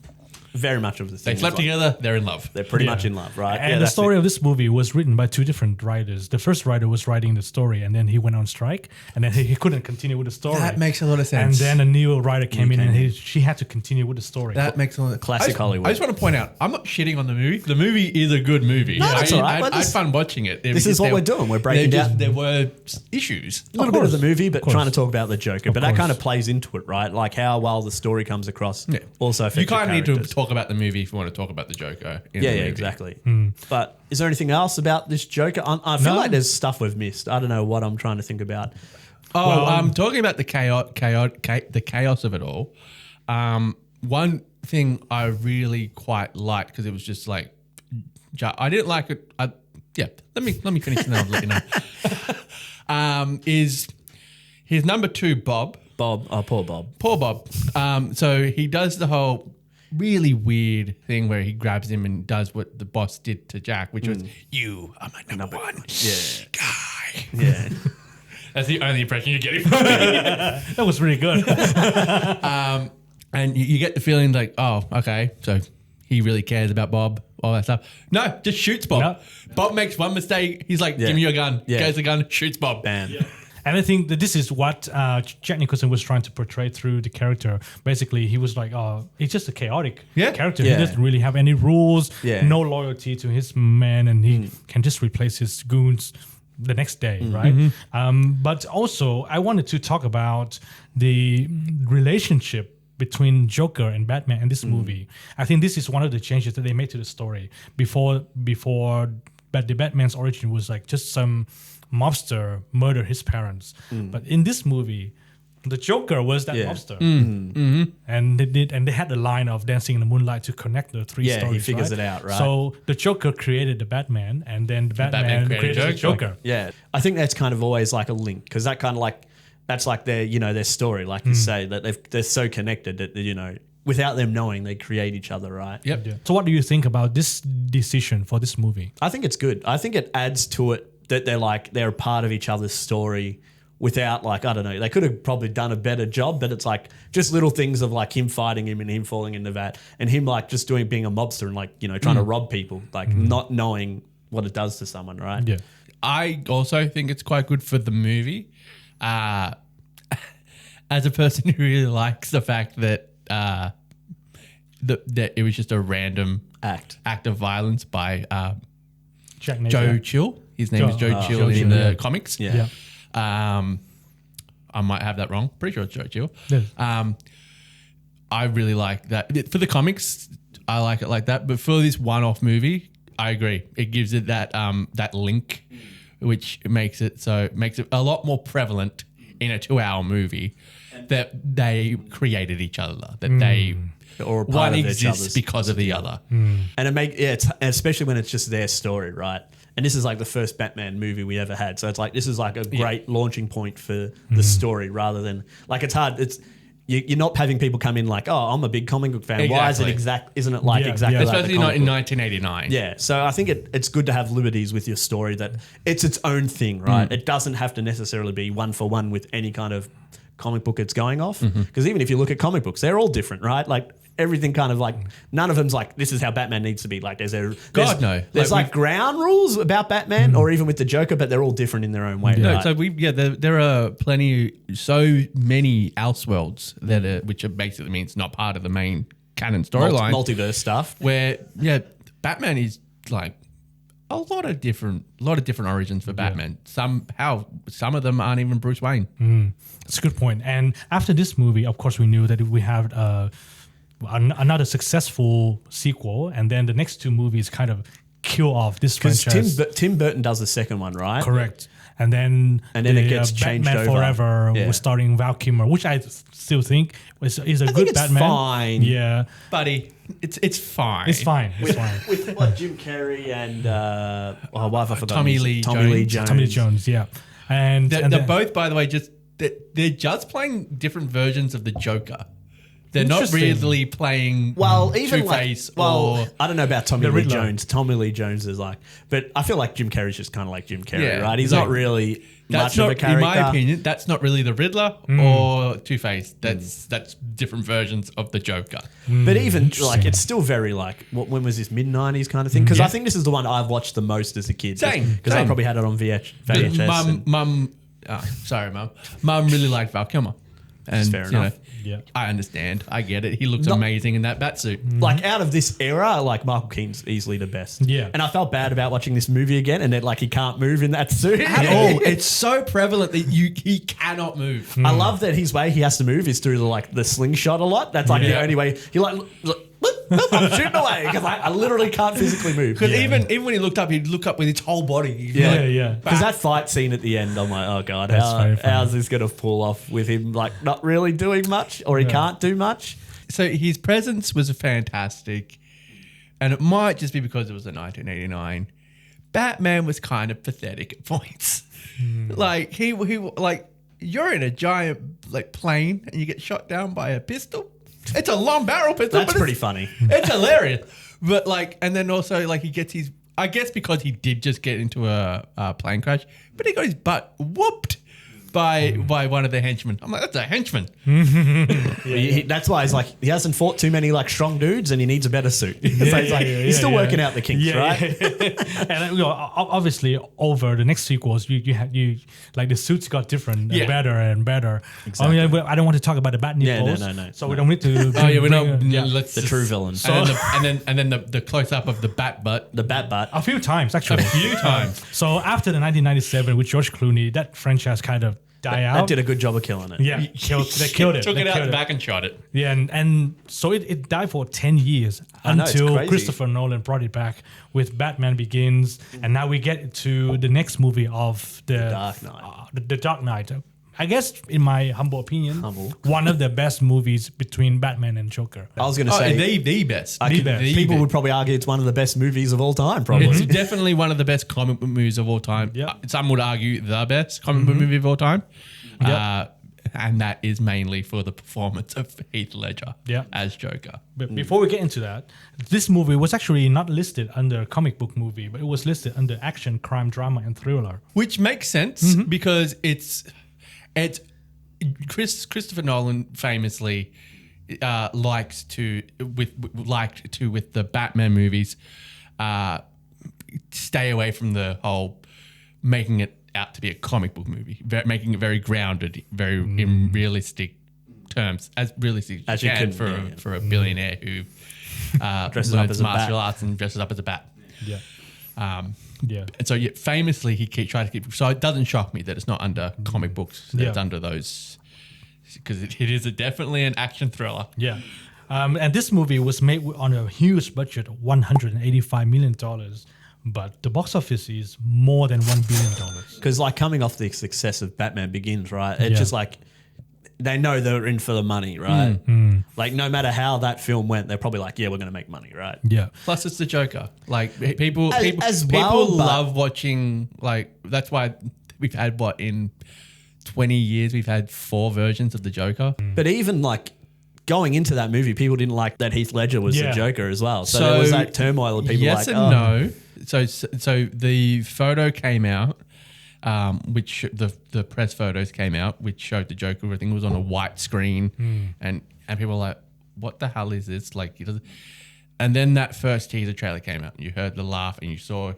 very much of the thing. they slept together, they're in love. They're pretty much in love, right? And the story of this movie was written by two different writers. The first writer was writing the story, and then he went on strike, and then he couldn't continue with the story. That makes a lot of sense. And then a new writer came in, and she had to continue with the story. That makes a lot of classic Hollywood. I just want to point out, I'm not shitting on the movie. The movie is a good movie. No, that's all right. I had fun watching it. This is what we're doing. We're breaking down. There were issues. A little bit of the movie, but trying to talk about the Joker. But that course. kind of plays into it, right? Like how well the story comes across also affects You kind of need to characters. talk about the movie if you want to talk about the Joker. Yeah, exactly. But is there anything else about this Joker? I feel like there's stuff we've missed. I don't know what I'm trying to think about. I'm talking about the chaos of it all. One thing I really quite liked, because it was just like, I didn't like it. Let me finish and then I'll let you know. Is his number 2, Bob. Poor Bob. Poor Bob. So he does the whole really weird thing where he grabs him and does what the boss did to Jack, which was, you are my number 1 guy. Yeah. That's the only impression you're getting from me. That was really good. And you get the feeling like, oh, okay, so he really cares about Bob, all that stuff. No, just shoots Bob. No. Bob makes one mistake. He's like, give me your gun. Yeah. Goes the gun, shoots Bob. Bam. Yeah. And I think that this is what Jack Nicholson was trying to portray through the character. Basically, he was like, he's just a chaotic character. Yeah. He doesn't really have any rules, Yeah. no loyalty to his men, and he can just replace his goons the next day, right? But also, I wanted to talk about the relationship between Joker and Batman in this movie. I think this is one of the changes that they made to the story. Before the Batman's origin was like just some mobster murdered his parents. But in this movie, the Joker was that mobster. And they had the line of dancing in the moonlight to connect the three stories. Yeah, he figures it out, right? So the Joker created the Batman, and then the Batman created the Joker. Yeah. I think that's kind of always like a link, because that kind of like, that's like their story, like you say, that they're so connected that, without them knowing, they create each other, right? Yep. Yeah. So what do you think about this decision for this movie? I think it's good. I think it adds to it that they're a part of each other's story without, like, I don't know, they could have probably done a better job, but it's like just little things of like him fighting him and him falling in the vat and him like just being a mobster and like, trying to rob people, like not knowing what it does to someone, right? Yeah. I also think it's quite good for the movie. As a person who really likes the fact that that it was just a random act of violence by Jack Joe Nicholson. Chill. His name is Joe Chill Joe in Chill, the comics. Yeah. I might have that wrong. Pretty sure it's Joe Chill. Yeah. I really like that. For the comics, I like it like that. But for this one-off movie, I agree. It gives it that link, which makes it a lot more prevalent in a 2-hour movie that they created each other, that they Or a part one of each exists other's because of the other. And it's especially when it's just their story, right? And this is like the first Batman movie we ever had, so it's like this is like a great launching point for the story, rather than like it's hard. It's you're not having people come in like, oh, I'm a big comic book fan. Why is it isn't it like exactly like Especially the not comic in book? 1989. Yeah, so I think it's good to have liberties with your story, that it's its own thing, right? It doesn't have to necessarily be one for one with any kind of comic book it's going off. Because even if you look at comic books, they're all different, right? Like everything kind of like, none of them's like, this is how Batman needs to be. Like there's There's like ground rules about Batman or even with the Joker, but they're all different in their own way. No, right? so there are so many Elseworlds that which basically means not part of the main canon storyline. Multiverse stuff. Where Batman is like a lot of different origins for Batman. Some of them aren't even Bruce Wayne. That's a good point. And after this movie, of course, we knew that we have another successful sequel, and then the next two movies kind of kill off this franchise. Tim Burton does the second one, right? Correct. And then it gets changed Batman over. Forever was starring Val Kilmer, which I still think is a good it's Batman. fine. Yeah. Buddy, it's fine. It's fine. It's fine. With what, Jim Carrey and I forgot Tommy Lee Jones. Tommy Lee Jones, yeah. And They're both, by the way, just they're just playing different versions of the Joker. They're not Interesting. really playing even Two-Face I don't know about Tommy The Lee Riddler. Jones. Tommy Lee Jones is like, but I feel like Jim Carrey's just kind of like Jim Carrey, Yeah, right? He's like, not really that's much not, of a character. in my opinion, that's not really the Riddler or Two-Face. That's different versions of the Joker. But even like, it's still very like, when was this, mid-90s kind of thing? Because I think this is the one I've watched the most as a kid. Same, Because I same. probably had it on VHS. Mum, sorry, Mum. Mum really liked Val Kilmer. And, fair enough. Yeah. I understand. I get it. He looks amazing in that batsuit. Like out of this era, like Michael Keaton's easily the best. Yeah. And I felt bad about watching this movie again, and then like he can't move in that suit At all. It's so prevalent that he cannot move. I love that his way he has to move is through the slingshot a lot. That's like the Yeah. only way. He like, look, I'm shooting away because I literally can't physically move. Because even when he looked up, he'd look up with his whole body. Yeah. Because that fight scene at the end, I'm like, oh god, That's very funny. how's this gonna pull off with him like not really doing much, or he can't do much? So his presence was fantastic. And it might just be because it was in 1989. Batman was kind of pathetic at points. Like he like, you're in a giant like plane and you get shot down by a pistol. It's a long barrel pistol. That's but pretty it's, funny. It's hilarious. But like, and then also like he gets his, I guess because he did just get into a plane crash, but he got his butt whooped by one of the henchmen. I'm like, that's a henchman. That's why he's like, he hasn't fought too many like strong dudes, and he needs a better suit. So he's like, he's still working out the kinks, right? And obviously over the next sequels, you like the suits got different, and better and better. Exactly. I mean, I don't want to talk about the bat nipples. No. So we don't need to. Oh yeah, we're not. bring- Let's The just- true villain. and then the close up of the bat butt. The bat butt. A few times, actually. A few times. So after the 1997 with George Clooney, that franchise kind of died out. That did a good job of killing it. Yeah, they killed it. Took They it out killed the back and shot it. Yeah, and so it died for 10 years know, it's until crazy. Christopher Nolan brought it back with Batman Begins, and now we get to the next movie of the Dark Knight. The Dark Knight. I guess, in my humble opinion, Humble. one of the best movies between Batman and Joker. I was going to say, the best. I could- best. people would probably argue it's one of the best movies of all time, probably. It's definitely one of the best comic book movies of all time. Yeah. Some would argue the best comic book movie of all time. Yeah. And that is mainly for the performance of Heath Ledger Yeah. as Joker. But before we get into that, this movie was actually not listed under comic book movie, but it was listed under action, crime, drama, and thriller. Which makes sense because it's Christopher Nolan famously liked to with the Batman movies stay away from the whole making it out to be a comic book movie, making it very grounded, very in realistic terms, as realistic as you can for a billionaire who Dresses up learns as a martial bat. arts and dresses up as a bat. Yeah. And so, famously, he tried to keep. So it doesn't shock me that it's not under comic books. That it's under those, because it is definitely an action thriller. Yeah. And this movie was made on a huge budget, $185 million, but the box office is more than $1 billion. Because like coming off the success of Batman Begins, right? It's just like they know they're in for the money, right? Like no matter how that film went, they're probably like, yeah, we're going to make money, right? Yeah. Plus, it's the Joker. Like people Well, but- love watching. Like that's why we've had in 20 years we've had 4 versions of the Joker. But even like going into that movie, people didn't like that Heath Ledger was the Joker as well. So there was that turmoil of people yes like, and no. So the photo came out, which the press photos came out, which showed the Joker. Everything was on a white screen, and people were like, "What the hell is this?" Like, he doesn't. And then that first teaser trailer came out, and you heard the laugh, and you saw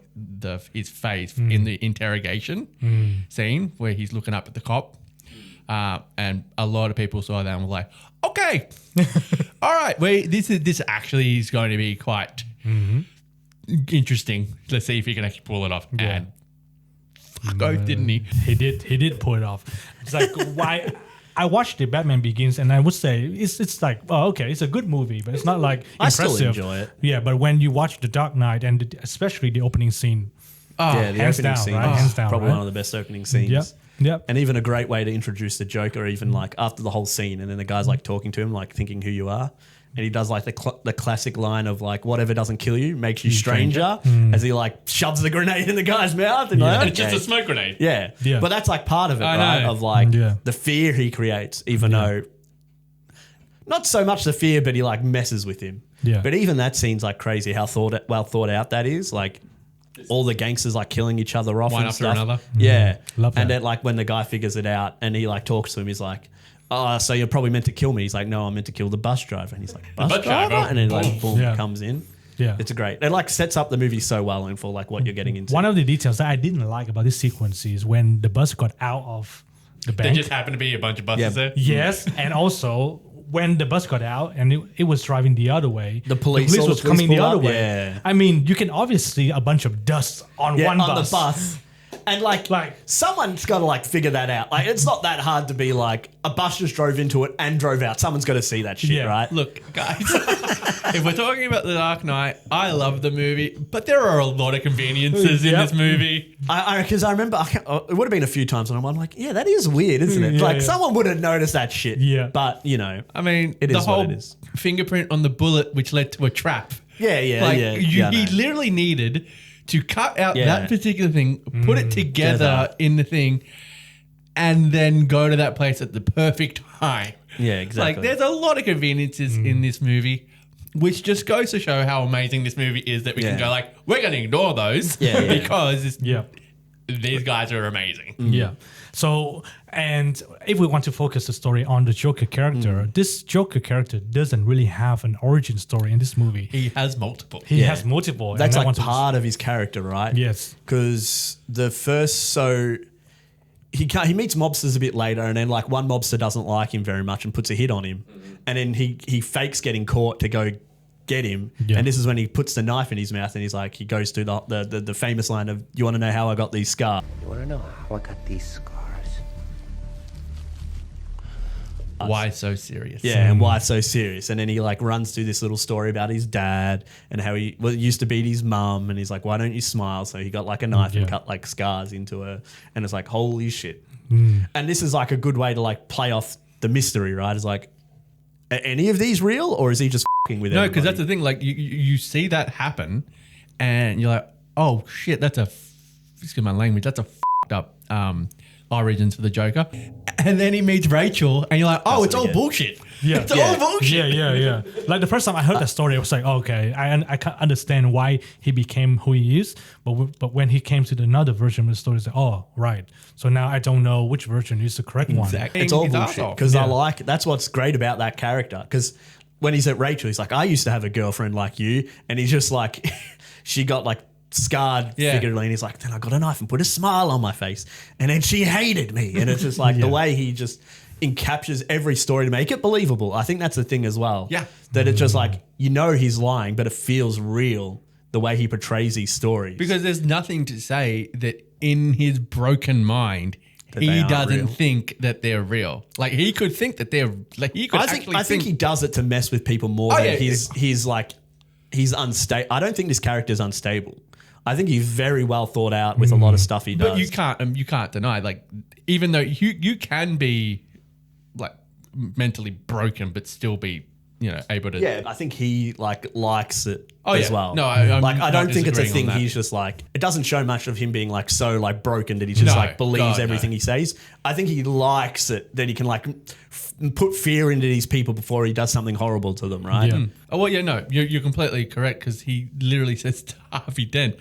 his face in the interrogation scene where he's looking up at the cop. And a lot of people saw that and were like, "Okay, all right, this actually is going to be quite interesting. Let's see if he can actually pull it off." Yeah. And fuck off, didn't he? He did pull it off. It's like, why? I watched the Batman Begins, and I would say it's like, oh, okay, it's a good movie, but it's not like I impressive. still enjoy it. Yeah, but when you watch The Dark Knight, and especially the opening scene, yeah, the hands opening down, scene right? is Hands down, probably right? one of the best opening scenes. Yep. And even a great way to introduce the Joker, even like after the whole scene, and then the guy's like talking to him, like thinking who you are. and he does like the classic line of like, whatever doesn't kill you makes you stranger, as he like shoves the grenade in the guy's mouth. And And it's just a smoke grenade. Yeah. Yeah. But that's like part of it, I right? know. Of like Yeah. the fear he creates, even though not so much the fear, but he like messes with him. Yeah. But even that scene's like crazy how well thought out that is. Like all the gangsters like killing each other off One and after stuff. another. Yeah. Love that. And then like when the guy figures it out and he like talks to him, he's like, oh, so you're probably meant to kill me. He's like, no, I'm meant to kill the bus driver. And he's like, bus driver? And then like boom, Yeah. comes in. Yeah. It's great. It like sets up the movie so well and for like what you're getting into. One of the details that I didn't like about this sequence is when the bus got out of the There bank. just happened to be a bunch of buses Yeah. there. Yes, and also when the bus got out and it was driving the other way, The police was pull coming the other up, way. yeah. I mean, you can obviously a bunch of dust on one on bus. the bus. And like Like- someone's got to like figure that out. Like it's not that hard to be like a bus just drove into it and drove out. Someone's got to see that shit, Yeah. right? Look, guys, if we're talking about The Dark Knight, I love the movie, but there are a lot of conveniences in Yep. this movie. Because I remember it would have been a few times when I'm like, yeah, that is weird, isn't it? Yeah, like yeah. someone would have noticed that shit. Yeah. But you know, I mean, It the is what whole it is. fingerprint on the bullet, which led to a trap. yeah. He literally needed to cut out Yeah. that particular thing, put it together in the thing, and then go to that place at the perfect time. Yeah, exactly. Like, there's a lot of conveniences in this movie, which just goes to show how amazing this movie is that we can Yeah. go like, we're going to ignore those Yeah, yeah. because Yeah. these guys are amazing. Yeah. So, and if we want to focus the story on the Joker character, this Joker character doesn't really have an origin story in this movie. He has multiple. He Yeah. has multiple. and That's I like want to- part of his character, right? Yes. Because the first, so he meets mobsters a bit later, and then like one mobster doesn't like him very much and puts a hit on him, and then he fakes getting caught to go get him, Yeah. and this is when he puts the knife in his mouth, and he's like, he goes through the famous line of, "You want to know how I got these scars?" You want to know how I got these scars? Why so serious? Yeah, and why it's so serious. And then he like runs through this little story about his dad and how he used to beat his mum, and he's like, why don't you smile? So he got like a knife and Yeah. cut like scars into her, and it's like, holy shit. And this is like a good way to like play off the mystery, right? It's like, are any of these real, or is he just fucking with No, everybody? because that's the thing. Like, you see that happen, and you're like, oh shit, that's excuse my language, that's a fucked up origins for the Joker. And then he meets Rachel, and you're like, oh, it's all again. bullshit. Yeah. It's all bullshit. Yeah. Like the first time I heard that story, I was like, oh, okay, I can't understand why he became who he is. But when he came to another version of the story, it's like, oh, right. So now I don't know which version is the correct one. Exactly. It's all His bullshit arsehole. because I Yeah. like that's what's great about that character. Because when he's at Rachel, he's like, I used to have a girlfriend like you, and he's just like, she got like scarred figuratively, and he's like, then I got a knife and put a smile on my face, and then she hated me, and it's just like the way he just encaptures every story to make it believable. I think that's the thing as well. Yeah. that it's just like, you know, he's lying, but it feels real the way he portrays these stories. Because there's nothing to say that in his broken mind, they he aren't doesn't real. think that they're real. Like, he could think that they're like, he could I think he does it to mess with people more Oh, than yeah. he's unstable. I don't think this character is unstable. I think he's very well thought out with a lot of stuff he does. But you can't deny, like, even though you can be like mentally broken, but still be, you know, able to. Yeah, I think he like likes it Oh, as yeah. well. No, I'm like I not don't think it's a disagreeing thing. on that. He's just like, it doesn't show much of him being like so like broken that he just No, like believes God, everything no. he says. I think he likes it that he can like put fear into these people before he does something horrible to them, right? Yeah. Oh, well, yeah, no, you're completely correct, because he literally says to Harvey Dent,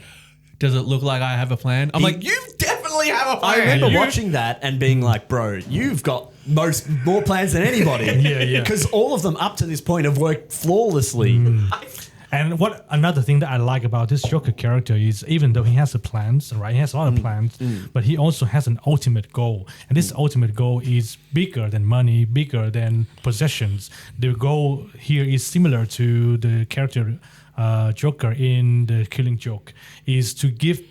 does it look like I have a plan? I'm like, you definitely have a plan. I remember You- watching that and being like, bro, you've got more plans than anybody. Yeah. Because all of them up to this point have worked flawlessly. And what another thing that I like about this Joker character is, even though he has the plans, right? He has a lot of plans, but he also has an ultimate goal. And this ultimate goal is bigger than money, bigger than possessions. The goal here is similar to the character Joker in The Killing Joke, is to give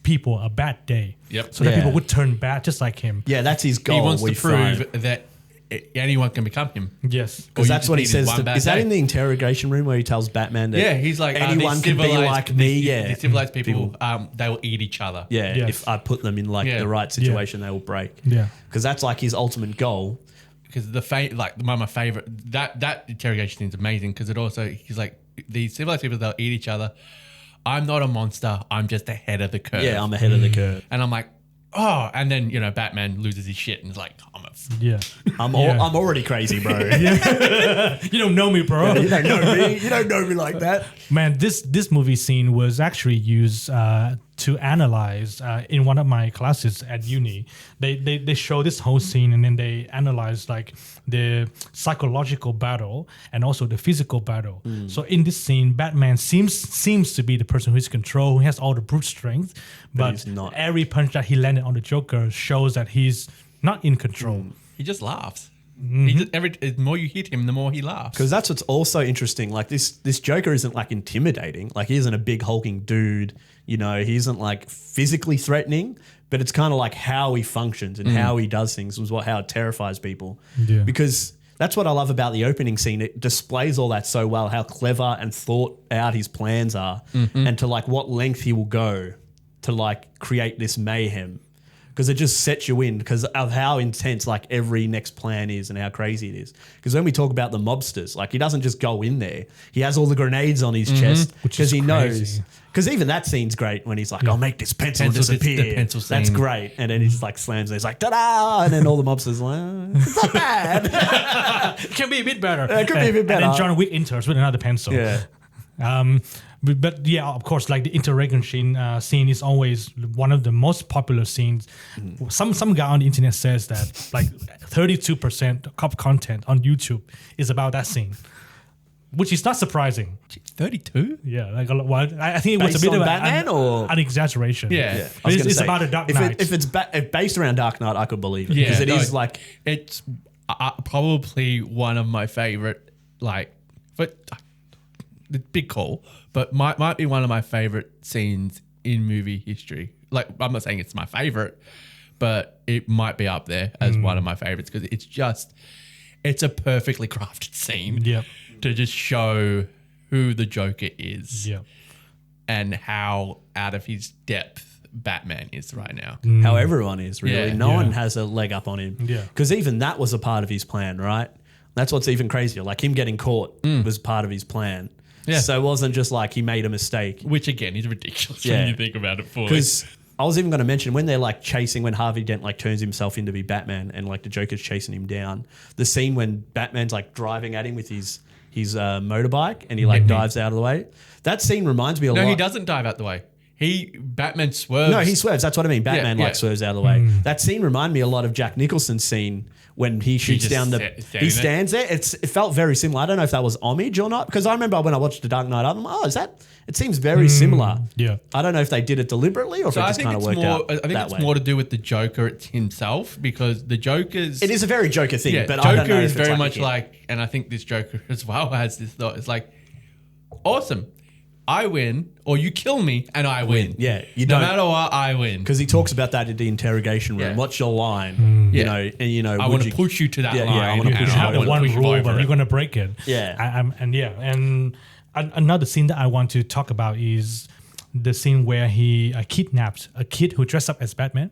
people a bad day. Yep. So that Yeah. people would turn bad just like him. Yeah, that's his goal. He wants to we prove find. that anyone can become him. Yes. Or Because you that's just what he needed says. one bad Is that day. in the interrogation room where he tells Batman that Yeah, he's like, anyone these can be civilized- like me? these- Yeah. these civilized people, they will eat each other. Yeah, Yes. if I put them in like Yeah. the right situation, they will break. Yeah. Because that's like his ultimate goal. because one of my favorite that interrogation scene is amazing because it also he's like these civilized people, they'll eat each other. I'm not a monster. I'm just ahead of the curve. Yeah, I'm ahead of the curve. And I'm like, oh, and then Batman loses his shit and is like, I'm already crazy, bro. You don't know me, bro. You don't know me. You don't know me like that. Man, this movie scene was actually used to analyze in one of my classes at uni. They show this whole scene and then they analyze like the psychological battle and also the physical battle. So in this scene, Batman seems to be the person who's in control, who has all the brute strength, but he's not. Every punch that he landed on the Joker shows that he's not in control. He just laughs. The more you hit him, the more he laughs. Because that's what's also interesting. Like this Joker isn't like intimidating. Like he isn't a big hulking dude. He isn't like physically threatening. But it's kind of like how he functions and how he does things was how it terrifies people. Yeah. Because that's what I love about the opening scene. It displays all that so well. How clever and thought out his plans are, and to like what length he will go to like create this mayhem. Because it just sets you in because of how intense like every next plan is and how crazy it is. Because when we talk about the mobsters, like he doesn't just go in there. He has all the grenades on his chest because he knows. Because even that scene's great when he's like, I'll make this pencil disappear. The pencil scene. That's great. And then he just like slams it. He's like, ta-da! And then all the mobsters are like, it's not bad. It can be a bit better. It could be a bit better. And then John Wick enters with another pencil. Yeah. But yeah, of course, like the interrogation scene is always one of the most popular scenes. Some guy on the internet says that like 32% of content on YouTube is about that scene, which is not surprising. 32? Yeah, like I think it was Based a bit on of Batman or an exaggeration. Yeah. But it's about a Dark Knight. If it's based around Dark Knight, I could believe it. Yeah, Because it is like... It's probably one of my favorite, like... But the big call, but might be one of my favorite scenes in movie history. Like, I'm not saying it's my favorite, but it might be up there as one of my favorites because it's a perfectly crafted scene to just show who the Joker is and how out of his depth Batman is right now. How everyone is, really. Yeah. No one has a leg up on him. Yeah. Because even that was a part of his plan, right? That's what's even crazier. Like him getting caught was part of his plan. Yeah. So it wasn't just like he made a mistake. Which again is ridiculous Yeah. when you think about it. Because I was even going to mention when they're like chasing, when Harvey Dent like turns himself in to be Batman and like the Joker's chasing him down. The scene when Batman's like driving at him with his motorbike and he like dives out of the way. That scene reminds me a lot. No, he doesn't dive out the way. Batman swerves. No, he swerves. That's what I mean. Batman Yeah, like yeah. swerves out of the way. That scene reminded me a lot of Jack Nicholson's scene when he shoots just down he stands there. It felt very similar. I don't know if that was homage or not because I remember when I watched The Dark Knight, I'm like, it seems very similar. Yeah. I don't know if they did it deliberately or if So it I just think kind of it's worked more. out. I think that it's way. more to do with the Joker himself because the Joker's. It is a very Joker thing, Yeah, but Joker I don't know if is it's very like much a hit. like, and I think this Joker as well has this thought. It's like, awesome, I win, or you kill me and I win. Yeah, you no don't- matter what, I win. Because he talks about that in the interrogation room. Yeah. What's your line? Yeah. I I want to push you to that Yeah, line. yeah, I wanna and push You you have I the wanna one push you rule, over but it. you're going to break it. Yeah. And another scene that I want to talk about is the scene where he kidnapped a kid who dressed up as Batman.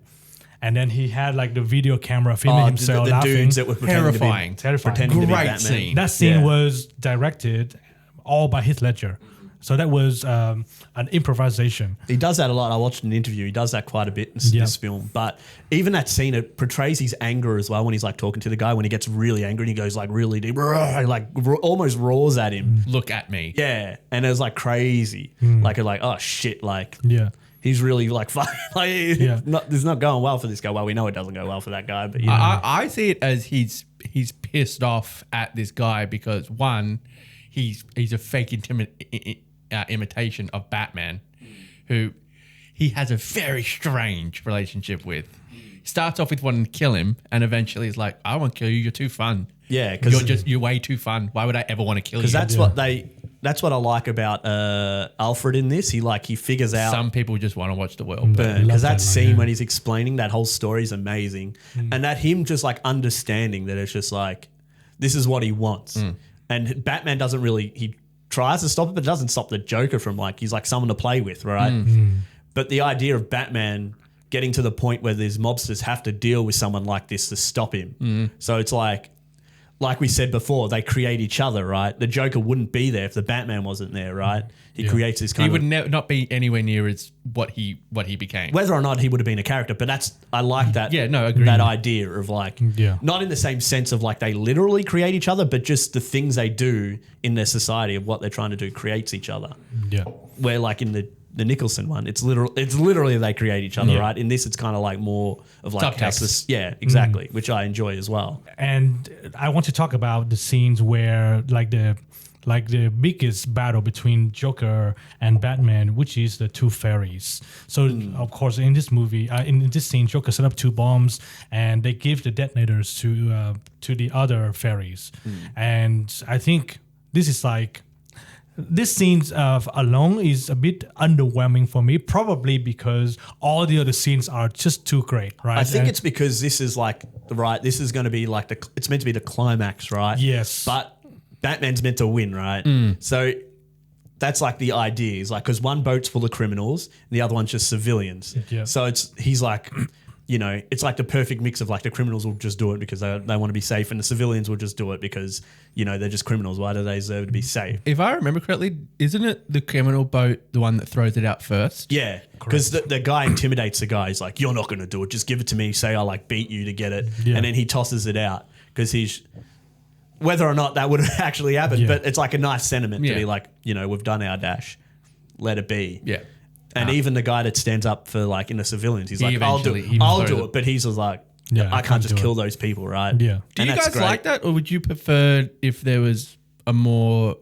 And then he had like the video camera filming himself the laughing. dudes that were pretending Terrifying. pretending to be Great Batman. scene. That scene Yeah. was directed all by Heath Ledger. So that was an improvisation. He does that a lot. I watched an interview. He does that quite a bit in this film. But even that scene, it portrays his anger as well when he's like talking to the guy. When he gets really angry and he goes like really deep, almost roars at him. Look at me. Yeah, and it was like crazy. Like oh shit, like Yeah. he's really like fucking like Yeah. this is not going well for this guy. Well, we know it doesn't go well for that guy, but you know. I see it as he's pissed off at this guy because one, he's a fake imitation of Batman, who he has a very strange relationship with. Starts off with wanting to kill him, and eventually is like, "I won't kill you. You're too fun. Yeah, 'cause- you're way too fun. Why would I ever want to kill you?" Because that's what I like about Alfred in this. He figures out Some people just want to watch the world burn. Love because that that line, scene yeah. when he's explaining that whole story is amazing, and that him just like understanding that it's just like this is what he wants, and Batman doesn't really he tries to stop it, but it doesn't stop the Joker from he's like someone to play with, right? But the idea of Batman getting to the point where these mobsters have to deal with someone like this to stop him, so it's like like we said before, they create each other, right? The Joker wouldn't be there if the Batman wasn't there, right? He creates this kind He of... would not be anywhere near as what he became. Whether or not he would have been a character, but I like that. Yeah, no, agree. That idea of like, not in the same sense of like they literally create each other, but just the things they do in their society of what they're trying to do creates each other. Yeah. Where like in the Nicholson one, it's literally they create each other, right? In this, it's kind of like more of like subtext. Yeah, exactly, which I enjoy as well. And I want to talk about the scenes where like the biggest battle between Joker and Batman, which is the two fairies. So of course in this movie, in this scene, Joker set up 2 bombs and they give the detonators to the other fairies. And I think this is like, this scene alone is a bit underwhelming for me, probably because all the other scenes are just too great, right? I think it's because this is like, this is going to be like it's meant to be the climax, right? Yes. But Batman's meant to win, right? So that's like the idea. Is like, because one boat's full of criminals and the other one's just civilians. Yeah. So he's like, it's like the perfect mix of like the criminals will just do it because they want to be safe, and the civilians will just do it because, they're just criminals. Why do they deserve to be safe? If I remember correctly, isn't it the criminal boat the one that throws it out first? Yeah, because the guy intimidates the guy. He's like, you're not going to do it. Just give it to me. Say I'll like beat you to get it. Yeah. And then he tosses it out because he's... Whether or not that would have actually happened, but it's like a nice sentiment to be like, we've done our dash. Let it be. Yeah. And even the guy that stands up for like in the civilians, he's like, I'll do eventually it. But he's just like, Yeah, I can't just do kill it. those people, right? Yeah. Do And you that's guys great. like that, or would you prefer if there was a more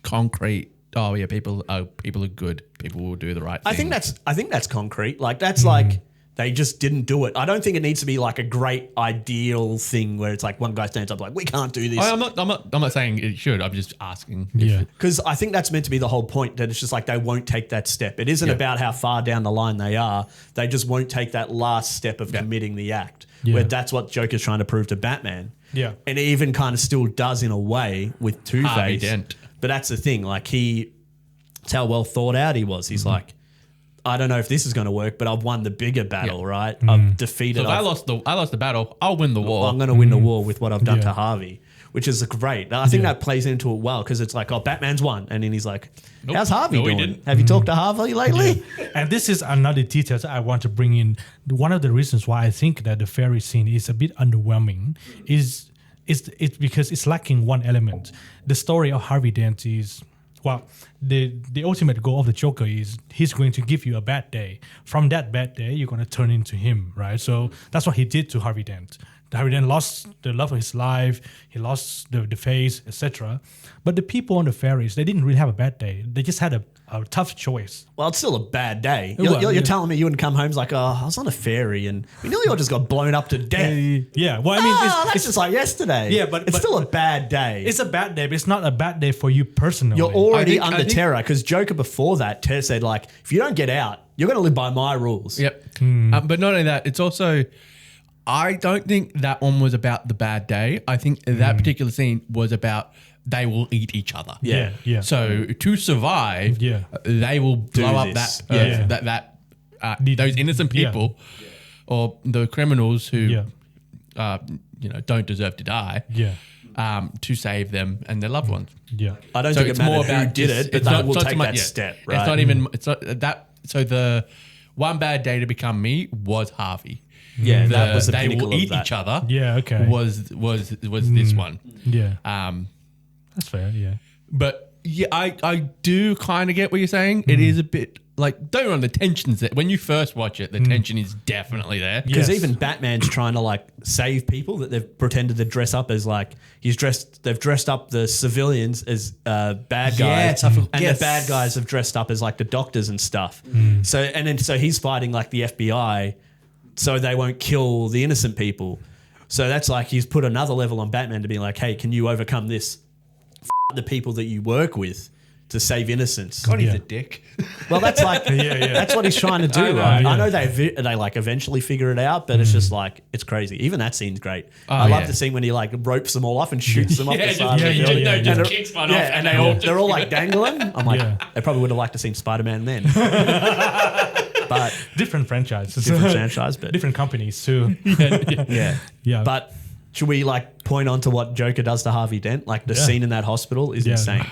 concrete? Oh yeah, people are good. People will do the right thing. I think that's concrete. Like that's like they just didn't do it. I don't think it needs to be like a great ideal thing where it's like one guy stands up like, we can't do this. I'm not saying it should. I'm just asking. Yeah. Because I think that's meant to be the whole point, that it's just like they won't take that step. It isn't about how far down the line they are. They just won't take that last step of committing the act. Yeah. Where that's what Joker's trying to prove to Batman. Yeah. And it even kind of still does in a way with Two-Face. Harvey Dent. But that's the thing. Like it's how well thought out he was. He's like, I don't know if this is going to work, but I've won the bigger battle, right? I've defeated... So if I lost the battle, I'll win the war. I'm going to win the war with what I've done to Harvey, which is great. I think that plays into it well because it's like, Batman's won. And then he's like, how's Harvey he doing? didn't. Have you talked to Harvey lately? And this is another detail that I want to bring in. One of the reasons why I think that the fairy scene is a bit underwhelming is it's because it's lacking one element. The story of Harvey Dent is... Well, the ultimate goal of the Joker is he's going to give you a bad day. From that bad day, you're going to turn into him, right? So that's what he did to Harvey Dent. Harvey Dent lost the love of his life. He lost the face, etc. But the people on the ferries, they didn't really have a bad day. They just had a tough choice. Well, it's still a bad day. Well, You're telling me you wouldn't come home like, I was on a ferry and we nearly all just got blown up to death. Yeah, well, I mean, That's just like yesterday. Yeah, but it's still a bad day. It's a bad day, but it's not a bad day for you personally. You're already I under think- terror because Joker before that said like, if you don't get out, you're going to live by my rules. Yep. But not only that, it's also... I don't think that one was about the bad day. I think that particular scene was about they will eat each other. Yeah. Yeah. So to survive, they will blow up this. those innocent people or the criminals who don't deserve to die. To save them and their loved ones. Yeah. I don't think it matters who did it, but they will take that step, right? It's not even. It's not that. So the one bad day to become me was Harvey. Yeah, that was the they pinnacle will of eat that. each other. Yeah, okay. Was this one? Yeah. That's fair, yeah. But yeah, I do kind of get what you're saying. It is a bit like, don't run the tensions there. When you first watch it, the tension is definitely there. Because Yes. even Batman's trying to like save people that they've pretended to dress up as like they've dressed up the civilians as bad guys, Yes, and yes. the bad guys have dressed up as like the doctors and stuff. So he's fighting like the FBI, so they won't kill the innocent people. So that's like he's put another level on Batman to be like, hey, can you overcome this? The people that you work with to save innocence. God, he's a dick. Well, that's like that's what he's trying to do, right? I know they like eventually figure it out, but it's just like it's crazy. Even that scene's great. I love the scene when he like ropes them all off and shoots them off the side of the building. just kicks one off, and they're all like dangling. I'm like, they probably would have liked to seen Spider-Man then. But Different franchises. different franchise, but Different companies too. yeah. Yeah. But should we like point on to what Joker does to Harvey Dent, like the scene in that hospital is insane.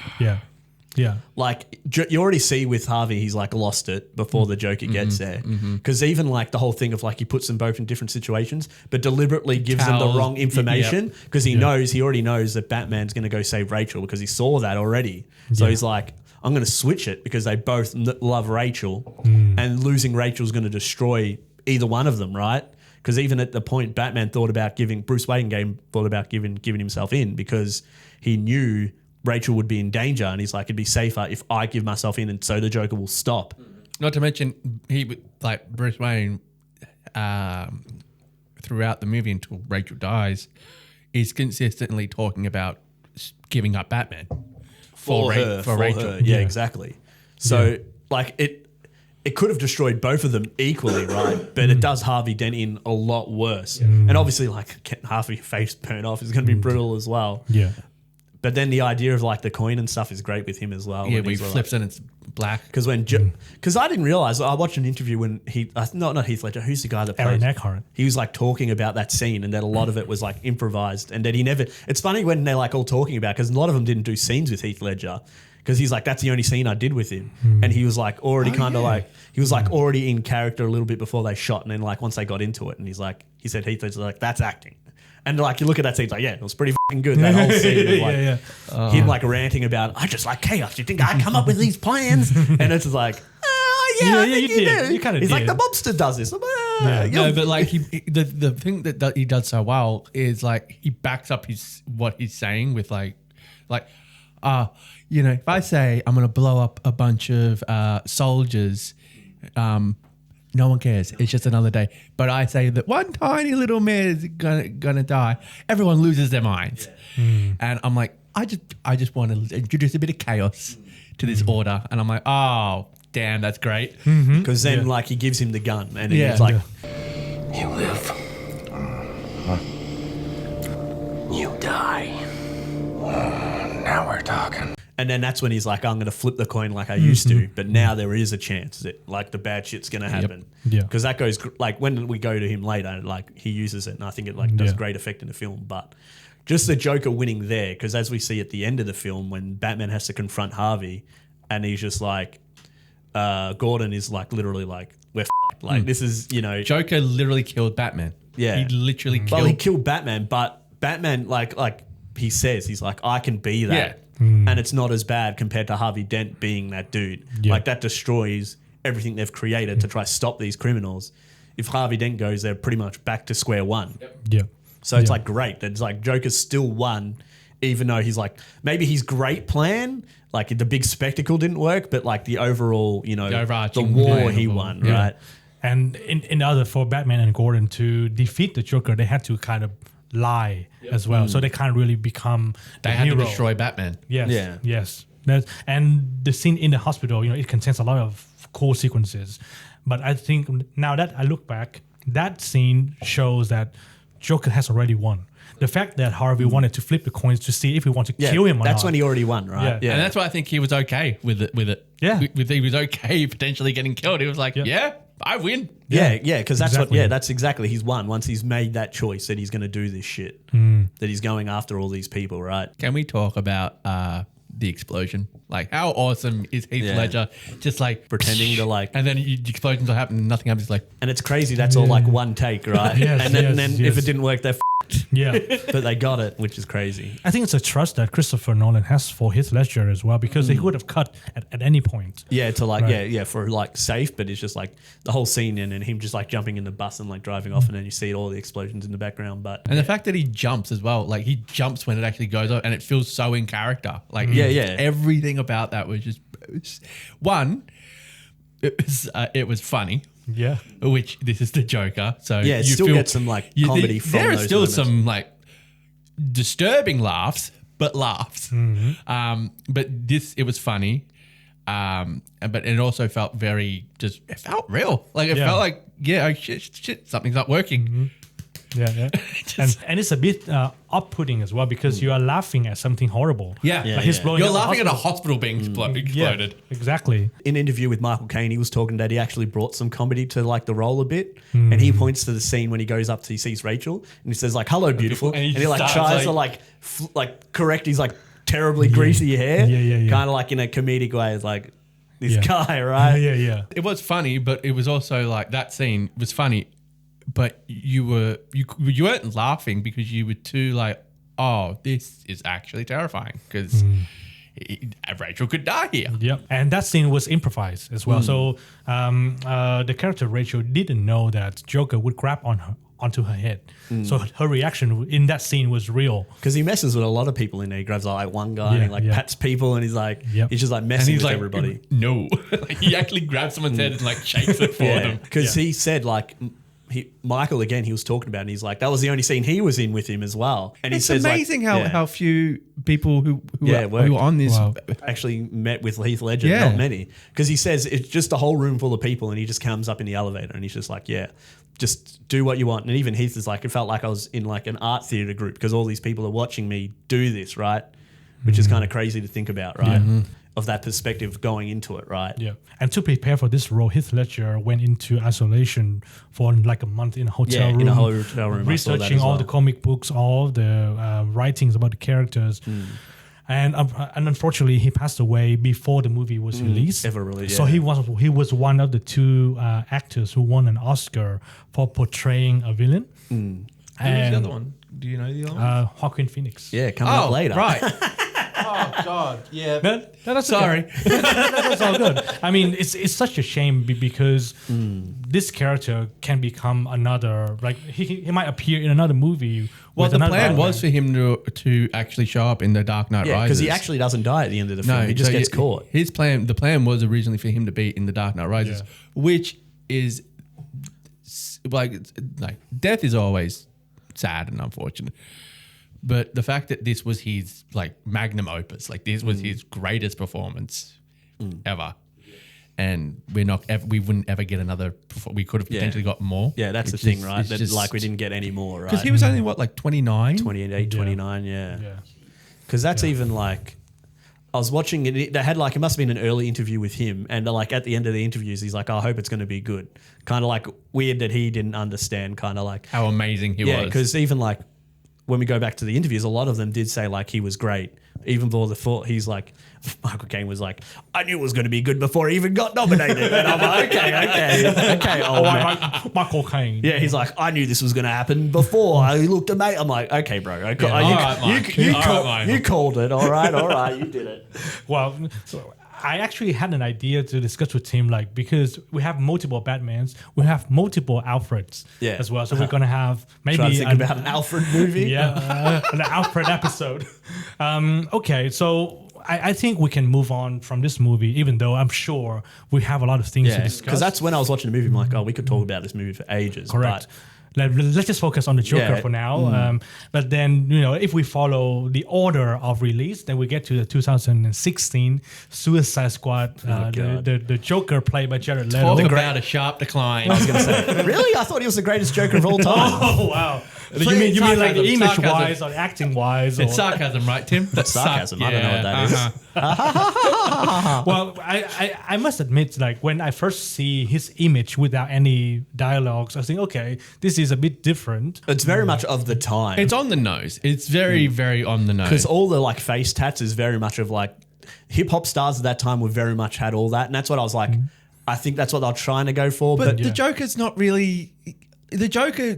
Yeah. Like you already see with Harvey, he's like lost it before the Joker gets there. Because even like the whole thing of like he puts them both in different situations, but deliberately gives them the wrong information because he already knows that Batman's going to go save Rachel because he saw that already. So he's like, I'm going to switch it because they both love Rachel and losing Rachel's going to destroy either one of them, right? Because even at the point Batman thought about Bruce Wayne thought about giving himself in because he knew Rachel would be in danger, and he's like, it'd be safer if I give myself in, and so the Joker will stop. Not to mention, Bruce Wayne, throughout the movie until Rachel dies, is consistently talking about giving up Batman for Rachel. Yeah, exactly. So like it could have destroyed both of them equally, right? But it does Harvey Dent in a lot worse, and obviously like getting half of your face burnt off is going to be brutal as well. Yeah. But then the idea of like the coin and stuff is great with him as well. Yeah, when he flips and it's black. Because because I didn't realize, I watched an interview when not Heath Ledger, who's the guy that plays? Aaron Eckhart. He was like talking about that scene and that a lot of it was like improvised and that he never, it's funny when they're like all talking about, because a lot of them didn't do scenes with Heath Ledger. Because he's like, that's the only scene I did with him. And he was like already he was like already in character a little bit before they shot. And then like once they got into it and he said Heath Ledger's like, that's acting. And like you look at that scene, it's like, yeah, it was pretty fucking good. That whole scene of like him like ranting about, I just like chaos. You think I come up with these plans? And it's just like, I think you do. You kind of He's did. like, the monster does this. No, but like the thing that he does so well is like he backs up what he's saying with like if I say I'm gonna blow up a bunch of soldiers, no one cares. It's just another day. But I say that one tiny little man is gonna die. Everyone loses their minds, and I'm like, I just want to introduce a bit of chaos to this order, and I'm like, oh damn, that's great. Because then like he gives him the gun and he's like, You live. You die. Now we're talking. and then that's when he's like, I'm going to flip the coin like I used to, but now there is a chance that like the bad shit's going to happen. Yeah. Because that goes like when we go to him later, like he uses it and I think it like does great effect in the film. But just the Joker winning there, because as we see at the end of the film when Batman has to confront Harvey and he's just like, Gordon is like literally like, we're f***ed. Like this is, you know. Joker literally killed Batman. Yeah. He literally killed. Well, he killed Batman, but Batman like he says, he's like, I can be that. Yeah. And it's not as bad compared to Harvey Dent being that dude. Yeah. Like that destroys everything they've created to try to stop these criminals. If Harvey Dent goes, they're pretty much back to square one. Yeah. So it's like great. It's like Joker's still won, even though he's like, maybe his great plan, like the big spectacle didn't work, but like the overall, you know, the war he won, right? And in order for Batman and Gordon to defeat the Joker, they had to kind of lie as well. So they can't really become They had to destroy Batman. Yes. Yeah. Yes. And the scene in the hospital, you know, it contains a lot of cool sequences. But I think now that I look back, that scene shows that Joker has already won. The fact that Harvey wanted to flip the coins to see if he wanted to kill him or that's not. when he already won, right? Yeah. And that's why I think he was okay with it. Yeah. He was okay potentially getting killed. He was like, yeah I win. Yeah, because that's exactly. that's exactly he's won once he's made that choice that he's going to do this shit, that he's going after all these people, right? Can we talk about the explosion? Like, how awesome is Heath Ledger just like Pretending to like, and then the explosions will happen and nothing happens. Like, and it's crazy. That's all like one take, right? Yes, and then, yes, if it didn't work, they're Yeah. but they got it, which is crazy. I think it's a trust that Christopher Nolan has for Heath Ledger as well, because he would have cut at any point. Yeah, to like, Right. for like safe, but it's just like the whole scene and him just like jumping in the bus and like driving off, and then you see all the explosions in the background. But and the fact that he jumps as well, like he jumps when it actually goes up, and it feels so in character. Like, everything about that was just one. It was funny. Yeah. Which this is the Joker, so yeah, it still gets some like comedy from there are those still moments. some like disturbing laughs, but laughs. But it was funny, but it also felt very it felt real. Like it felt like shit, something's not working. Yeah. and it's a bit off-putting as well because you are laughing at something horrible. Yeah. Like he's blowing You're up laughing at a hospital being exploded. Yeah, exactly. In an interview with Michael Caine, he was talking that he actually brought some comedy to like the role a bit, and he points to the scene when he goes up to he sees Rachel and he says like "Hello, beautiful," and he like tries to like correct his like terribly greasy hair, kind of like in a comedic way. It's like this guy, right? Yeah. It was funny, but it was also like that scene was funny, but you weren't laughing because you were too like, oh, this is actually terrifying because Rachel could die here. Yep. And that scene was improvised as well. So the character Rachel didn't know that Joker would grab onto her head. So her reaction in that scene was real. Because he messes with a lot of people in there. He grabs like one guy and he like pats people and he's like, he's just like messing with everybody. No. He actually grabs someone's head and like shakes it for them. Because he said like, Michael again, he was talking about, and he's like, that was the only scene he was in with him as well. And It's he says, amazing like, how few people who are on this actually met with Heath Ledger, not many. Because he says it's just a whole room full of people, and he just comes up in the elevator, and he's just like, just do what you want. And even Heath is like, it felt like I was in like an art theater group because all these people are watching me do this, right? Which is kind of crazy to think about, right? Of that perspective going into it, right? Yeah. And to prepare for this role, Heath Ledger went into isolation for like a month in a hotel room. In a hotel room. Researching all the comic books, all the writings about the characters. And unfortunately, he passed away before the movie was released. Ever released, So he was one of the two actors who won an Oscar for portraying a villain. Who was the other one? Do you know the other one? Joaquin Phoenix. Yeah, coming up later. Right. Oh God, yeah. That's Sorry. Okay. That's all good. I mean, it's such a shame because this character can become another. Like he might appear in another movie. Well, the plan was for him to actually show up in The Dark Knight Rises. because he actually doesn't die at the end of the film. He just gets caught. The plan was originally for him to be in The Dark Knight Rises, which is like death is always sad and unfortunate. But the fact that this was his like magnum opus, like this was his greatest performance ever, and we wouldn't ever get another. We could have potentially got more. Yeah, that's the thing, right? That like we didn't get any more, right? Because he was only like 29? 28, 29, yeah. Because that's even like, I was watching it. They had like, it must have been an early interview with him, and like at the end of the interviews, he's like, I hope it's going to be good. Kind of like weird that he didn't understand, kind of like how amazing he was. Yeah, because even like, when we go back to the interviews, a lot of them did say like he was great. Even though he's like, Michael Caine was like, I knew it was going to be good before he even got nominated. And I'm like, okay, old man. Michael Caine. Yeah, he's like, I knew this was going to happen before I looked at me. I'm like, okay, bro. You called it. All right, you did it. Well, so I actually had an idea to discuss with Tim, like, because we have multiple Batmans, we have multiple Alfreds as well. So we're going to have maybe trying to think about an Alfred movie. Yeah, an Alfred episode. Okay, so I think we can move on from this movie, even though I'm sure we have a lot of things to discuss. Because that's when I was watching the movie, I'm like, we could talk about this movie for ages. Correct. Let's just focus on the Joker for now. But then, if we follow the order of release, then we get to the 2016 Suicide Squad, the Joker played by Jared Leto. Talk about a sharp decline. I was going to say, really? I thought he was the greatest Joker of all time. Oh, wow. You mean like the image-wise or acting-wise? It's sarcasm, right, Tim? That's sarcasm. I don't know what that is. Well, I must admit, like when I first see his image without any dialogues, I think, okay, this is a bit different. It's very much of the time. It's on the nose. It's very, very on the nose. Because all the like face tats is very much of like hip hop stars at that time were very much had all that, and that's what I was like. I think that's what they're trying to go for. But the Joker's not really. The Joker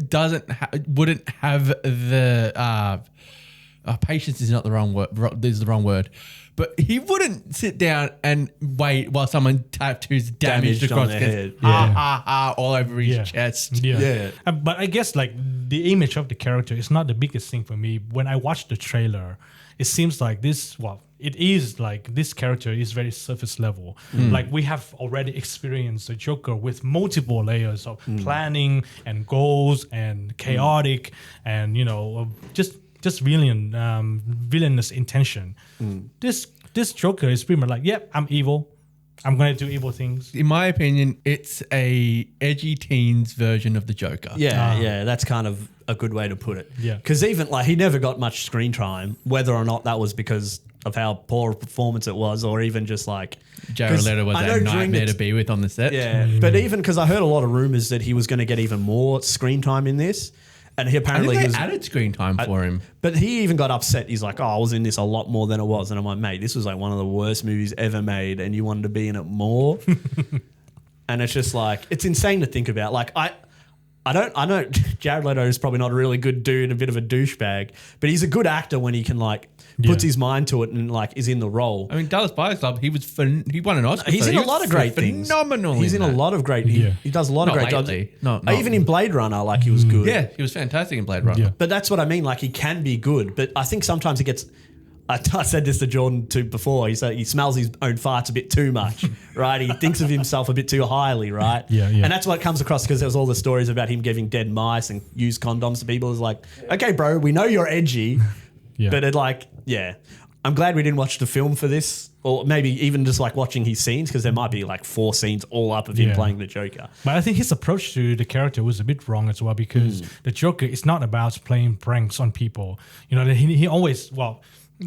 wouldn't have the patience is not the wrong word. This is the wrong word. But he wouldn't sit down and wait while someone tattoos damaged across his head. All over his chest. Yeah. But I guess like the image of the character is not the biggest thing for me. When I watched the trailer, it seems like it is like this character is very surface level. Like we have already experienced the Joker with multiple layers of planning and goals and chaotic and just villainous intention. This Joker is pretty much like, yep, I'm evil. I'm going to do evil things. In my opinion, it's a edgy teens version of the Joker. Yeah, that's kind of a good way to put it. Yeah. Because even like he never got much screen time, whether or not that was because of how poor a performance it was, or even just like Jared Leto was a nightmare to be with on the set. Yeah, but even because I heard a lot of rumors that he was going to get even more screen time in this, and he apparently I he think was they added screen time for him. But he even got upset. He's like, "Oh, I was in this a lot more than it was," and I'm like, "Mate, this was like one of the worst movies ever made, and you wanted to be in it more." And it's just like it's insane to think about. Like I know Jared Leto is probably not a really good dude, a bit of a douchebag, but he's a good actor when he can like puts his mind to it and like is in the role. I mean, Dallas Buyers Club, he won an Oscar. He's in a lot of great things. Phenomenal. He's in a lot of great. He does a lot of great jobs. Even in Blade Runner, like he was good. Yeah, he was fantastic in Blade Runner. Yeah. But that's what I mean. Like he can be good, but I think sometimes he gets. I said this to Jordan too before. He said he smells his own farts a bit too much, right? He thinks of himself a bit too highly, right? Yeah. And that's what comes across because there was all the stories about him giving dead mice and used condoms to people. It's like, okay, bro, we know you're edgy, but it like, yeah. I'm glad we didn't watch the film for this, or maybe even just like watching his scenes because there might be like 4 scenes all up of him playing the Joker. But I think his approach to the character was a bit wrong as well because the Joker is not about playing pranks on people. You know, he always, well,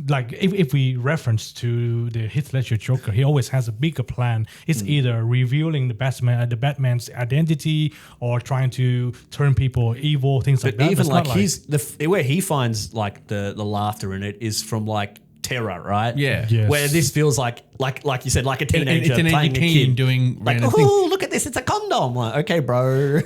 like if we reference to the Heath Ledger Joker, he always has a bigger plan. It's either revealing the Batman's identity or trying to turn people evil, things like that. But even like where he finds like the laughter in it is from like terror, right? Yeah. Yes. Where this feels like you said, like a teenager It's an playing a teen kid doing like, random things. oh, look at this, it's a condom. Like, okay, bro,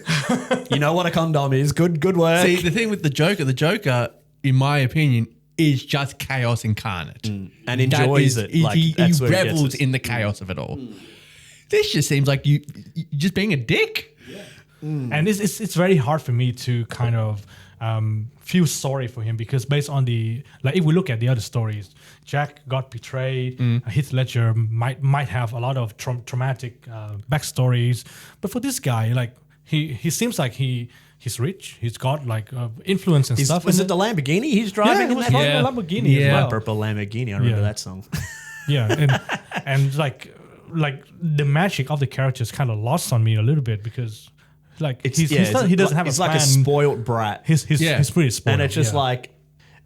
you know what a condom is. Good work. See, the thing with the Joker, in my opinion, is just chaos incarnate. And enjoys it. Like, he that's where he gets revels it. in the chaos of it all. This just seems like you just being a dick. And it's very hard for me to kind of feel sorry for him because based on if we look at the other stories, Jack got betrayed. Heath Ledger might have a lot of traumatic backstories, but for this guy, like he seems like he's rich. He's got like influence and stuff. Was it the Lamborghini he's driving? Yeah, he was driving a Lamborghini as well. Purple Lamborghini. I remember that song. Yeah, and like the magic of the character is kind of lost on me a little bit because like he doesn't have a plan. He's like a spoiled brat. He's pretty spoiled. And it's just like,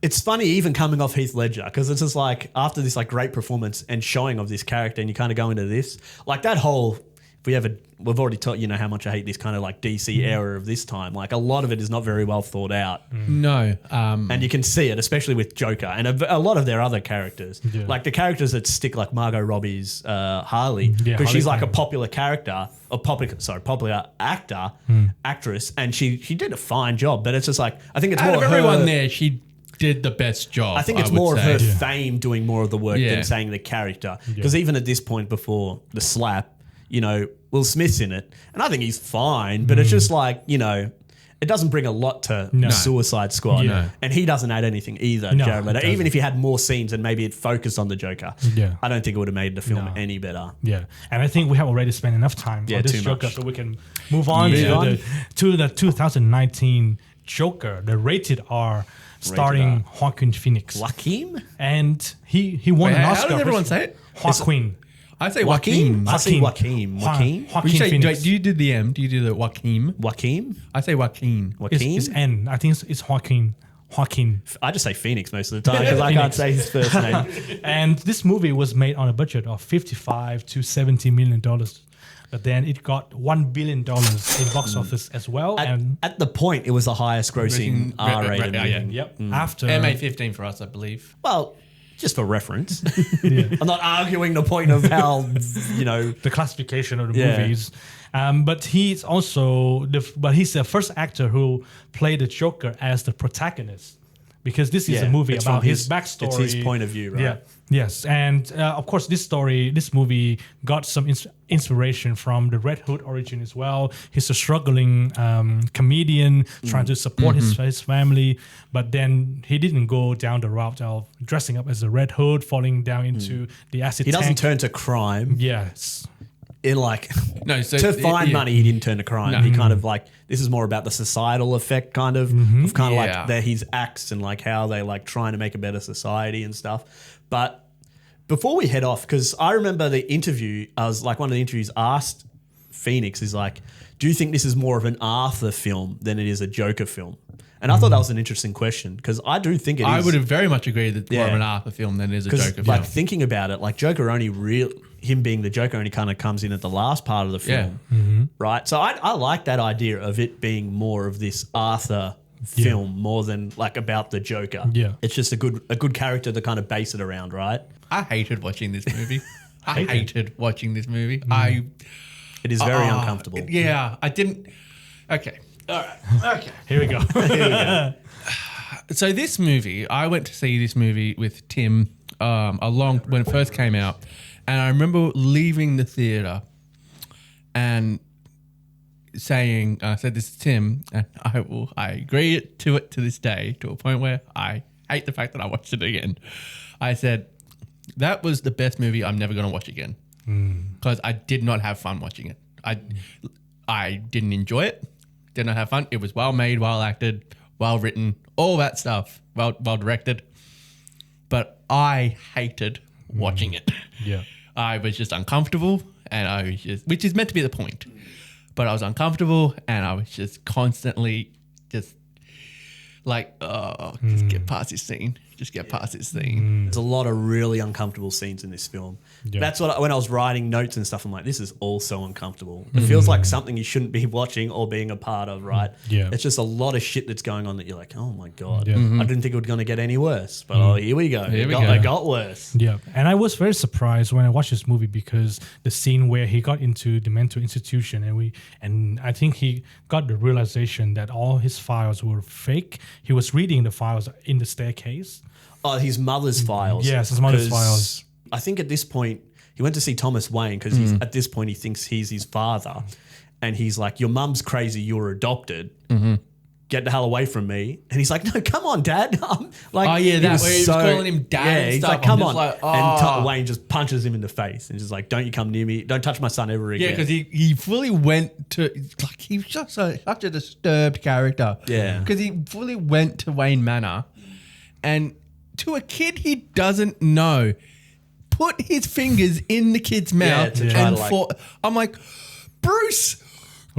it's funny even coming off Heath Ledger because it's just like after this like great performance and showing of this character and you kind of go into this, like that whole, we've already taught you know how much I hate this kind of like DC era of this time. Like a lot of it is not very well thought out. No. And you can see it, especially with Joker and a lot of their other characters. Yeah. Like the characters that stick like Margot Robbie's Harley, because she's like a popular character, popular actor, actress, and she did a fine job. But it's just like, I think it's Out more of everyone there, she did the best job. I think it's more of her fame doing more of the work than saying the character. Because even at this point before the slap, you know, Will Smith's in it, and I think he's fine, but it's just like, you know, it doesn't bring a lot to Suicide Squad, and he doesn't add anything either, Jared Leto. Even if he had more scenes and maybe it focused on the Joker, I don't think it would have made the film any better. Yeah, and I think we have already spent enough time on this Joker, so we can move on to the 2019 Joker, the rated R, starring Joaquin Phoenix. Joaquin? And he won an Oscar. How does everyone say it? Joaquin. I say Joaquin. I say Joaquin. Joaquin? Phoenix. Do you do the M? Do you do the Joaquin? Joaquin? I say Joaquin. It's N. I think it's Joaquin. Joaquin. I just say Phoenix most of the time because I can't say his first name. And this movie was made on a budget of $55 to $70 million. But then it got $1 billion in box office as well. At the point, it was the highest grossing R-rated movie. Yep. After MA15 for us, I believe. Well, just for reference. I'm not arguing the point of how, you know, the classification of the movies. But he's also he's the first actor who played the Joker as the protagonist. Because this is a movie about his backstory. It's his point of view, right? Yeah. Yes. And of course, this movie got some inspiration from the Red Hood origin as well. He's a struggling comedian trying to support his family. But then he didn't go down the route of dressing up as a Red Hood, falling down into the acid tank. He doesn't turn to crime. Yes. To find money, he didn't turn to crime. No. He kind of like, this is more about the societal effect kind of like his acts and like how they like trying to make a better society and stuff. But before we head off, because I remember the interview, I was like, one of the interviews asked Phoenix is like, do you think this is more of an Arthur film than it is a Joker film? And I thought that was an interesting question because I do think it is. I would have very much agreed that more of an Arthur film than it is a Joker film. Like thinking about it, like Joker only him being the Joker only kind of comes in at the last part of the film, right? So I like that idea of it being more of this Arthur film more than like about the Joker. Yeah, it's just a good character to kind of base it around, right? I hated watching this movie. I hated watching this movie. It is very uncomfortable. Yeah, I didn't. Okay. All right. Okay. Here we go. So this movie, I went to see this movie with Tim when it first came out, and I remember leaving the theater and saying, I said this to Tim, and I agree to it to this day, to a point where I hate the fact that I watched it again. I said, that was the best movie I'm never going to watch again because I did not have fun watching it. I didn't enjoy it. Did not have fun. It was well made, well acted, well written, all that stuff, well directed. But I hated watching it. Yeah. I was just uncomfortable, and I was just, which is meant to be the point. But I was uncomfortable, and I was just constantly just like, just get past this scene. Just get past this scene. There's a lot of really uncomfortable scenes in this film. Yeah. That's what when I was writing notes and stuff, I'm like, this is all so uncomfortable. It feels like something you shouldn't be watching or being a part of, right? Yeah. It's just a lot of shit that's going on that you're like, oh my God. Yeah. I didn't think it was going to get any worse. But here we go. It got worse. Yeah. And I was very surprised when I watched this movie because the scene where he got into the mental institution and I think he got the realization that all his files were fake. He was reading the files in the staircase. Oh, his mother's files. Yes, his mother's files. I think at this point, he went to see Thomas Wayne because at this point he thinks he's his father. And he's like, your mum's crazy, you're adopted. Get the hell away from me. And he's like, no, come on, Dad. Like, oh, yeah, that way he was calling him Dad and he's stuff. like, come on. Like, And Wayne just punches him in the face and just like, don't you come near me. Don't touch my son ever again. Yeah, because he fully went to, like, he was just such a disturbed character. Yeah. Because he fully went to Wayne Manor and to a kid he doesn't know, put his fingers in the kid's mouth I'm like, Bruce,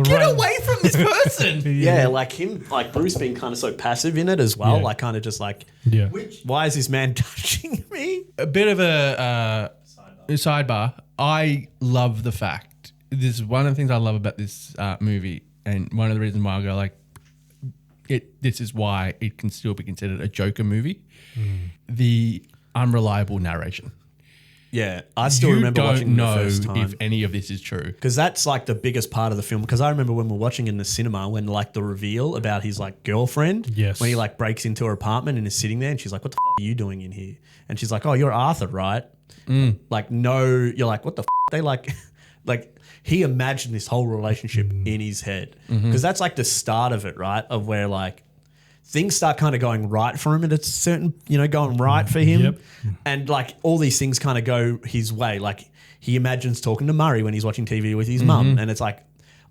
get away from this person. Like him, like Bruce being kind of so passive in it as well, like kind of just like, why is this man touching me? A bit of a sidebar. I love the fact, this is one of the things I love about this movie, and one of the reasons why I go like, this is why it can still be considered a Joker movie. The unreliable narration. Yeah, I still remember watching it the first time. If any of this is true. Because that's like the biggest part of the film. Because I remember when we were watching in the cinema, when like the reveal about his like girlfriend, when he like breaks into her apartment and is sitting there and she's like, what the f*** are you doing in here? And she's like, oh, you're Arthur, right? Like, no, you're like, what the f***? They like he imagined this whole relationship in his head. Because that's like the start of it, right? Of where like, things start kind of going right for him at a certain, going right for him. Yep. And like all these things kind of go his way. Like he imagines talking to Murray when he's watching TV with his mum. And it's like,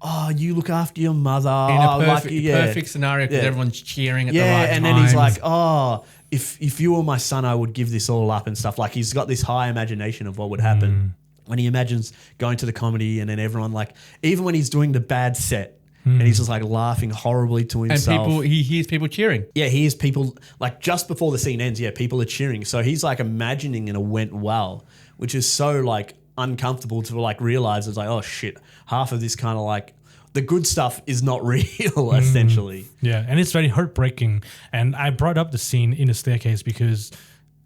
oh, you look after your mother. In a perfect scenario because everyone's cheering at the right times. And then he's like, oh, if you were my son, I would give this all up and stuff. Like he's got this high imagination of what would happen. When he imagines going to the comedy and then everyone like, even when he's doing the bad set, and he's just like laughing horribly to himself. And he hears people cheering. Yeah, he hears people like just before the scene ends. Yeah, people are cheering. So he's like imagining and it went well, which is so like uncomfortable to like realize it's like, oh shit, half of this kind of like the good stuff is not real essentially. Yeah, and it's very heartbreaking. And I brought up the scene in the staircase because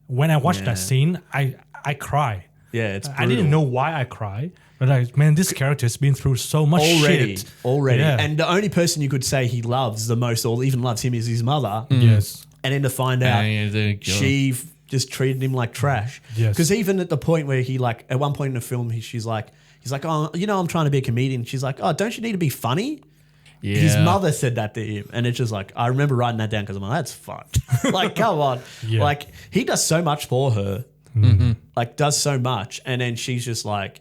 when I watched that scene, I cry. Yeah, it's brutal. I didn't know why I cry. But like, man, this character has been through so much shit. Already. Yeah. And the only person you could say he loves the most or even loves him is his mother. Yes. And then to find out she just treated him like trash. Yes. Because even at the point where he like, at one point in the film, he's like, oh, I'm trying to be a comedian. She's like, oh, don't you need to be funny? Yeah. His mother said that to him. And it's just like, I remember writing that down because I'm like, that's fucked. Like, come on. Yeah. Like, he does so much for her. Like, does so much. And then she's just like,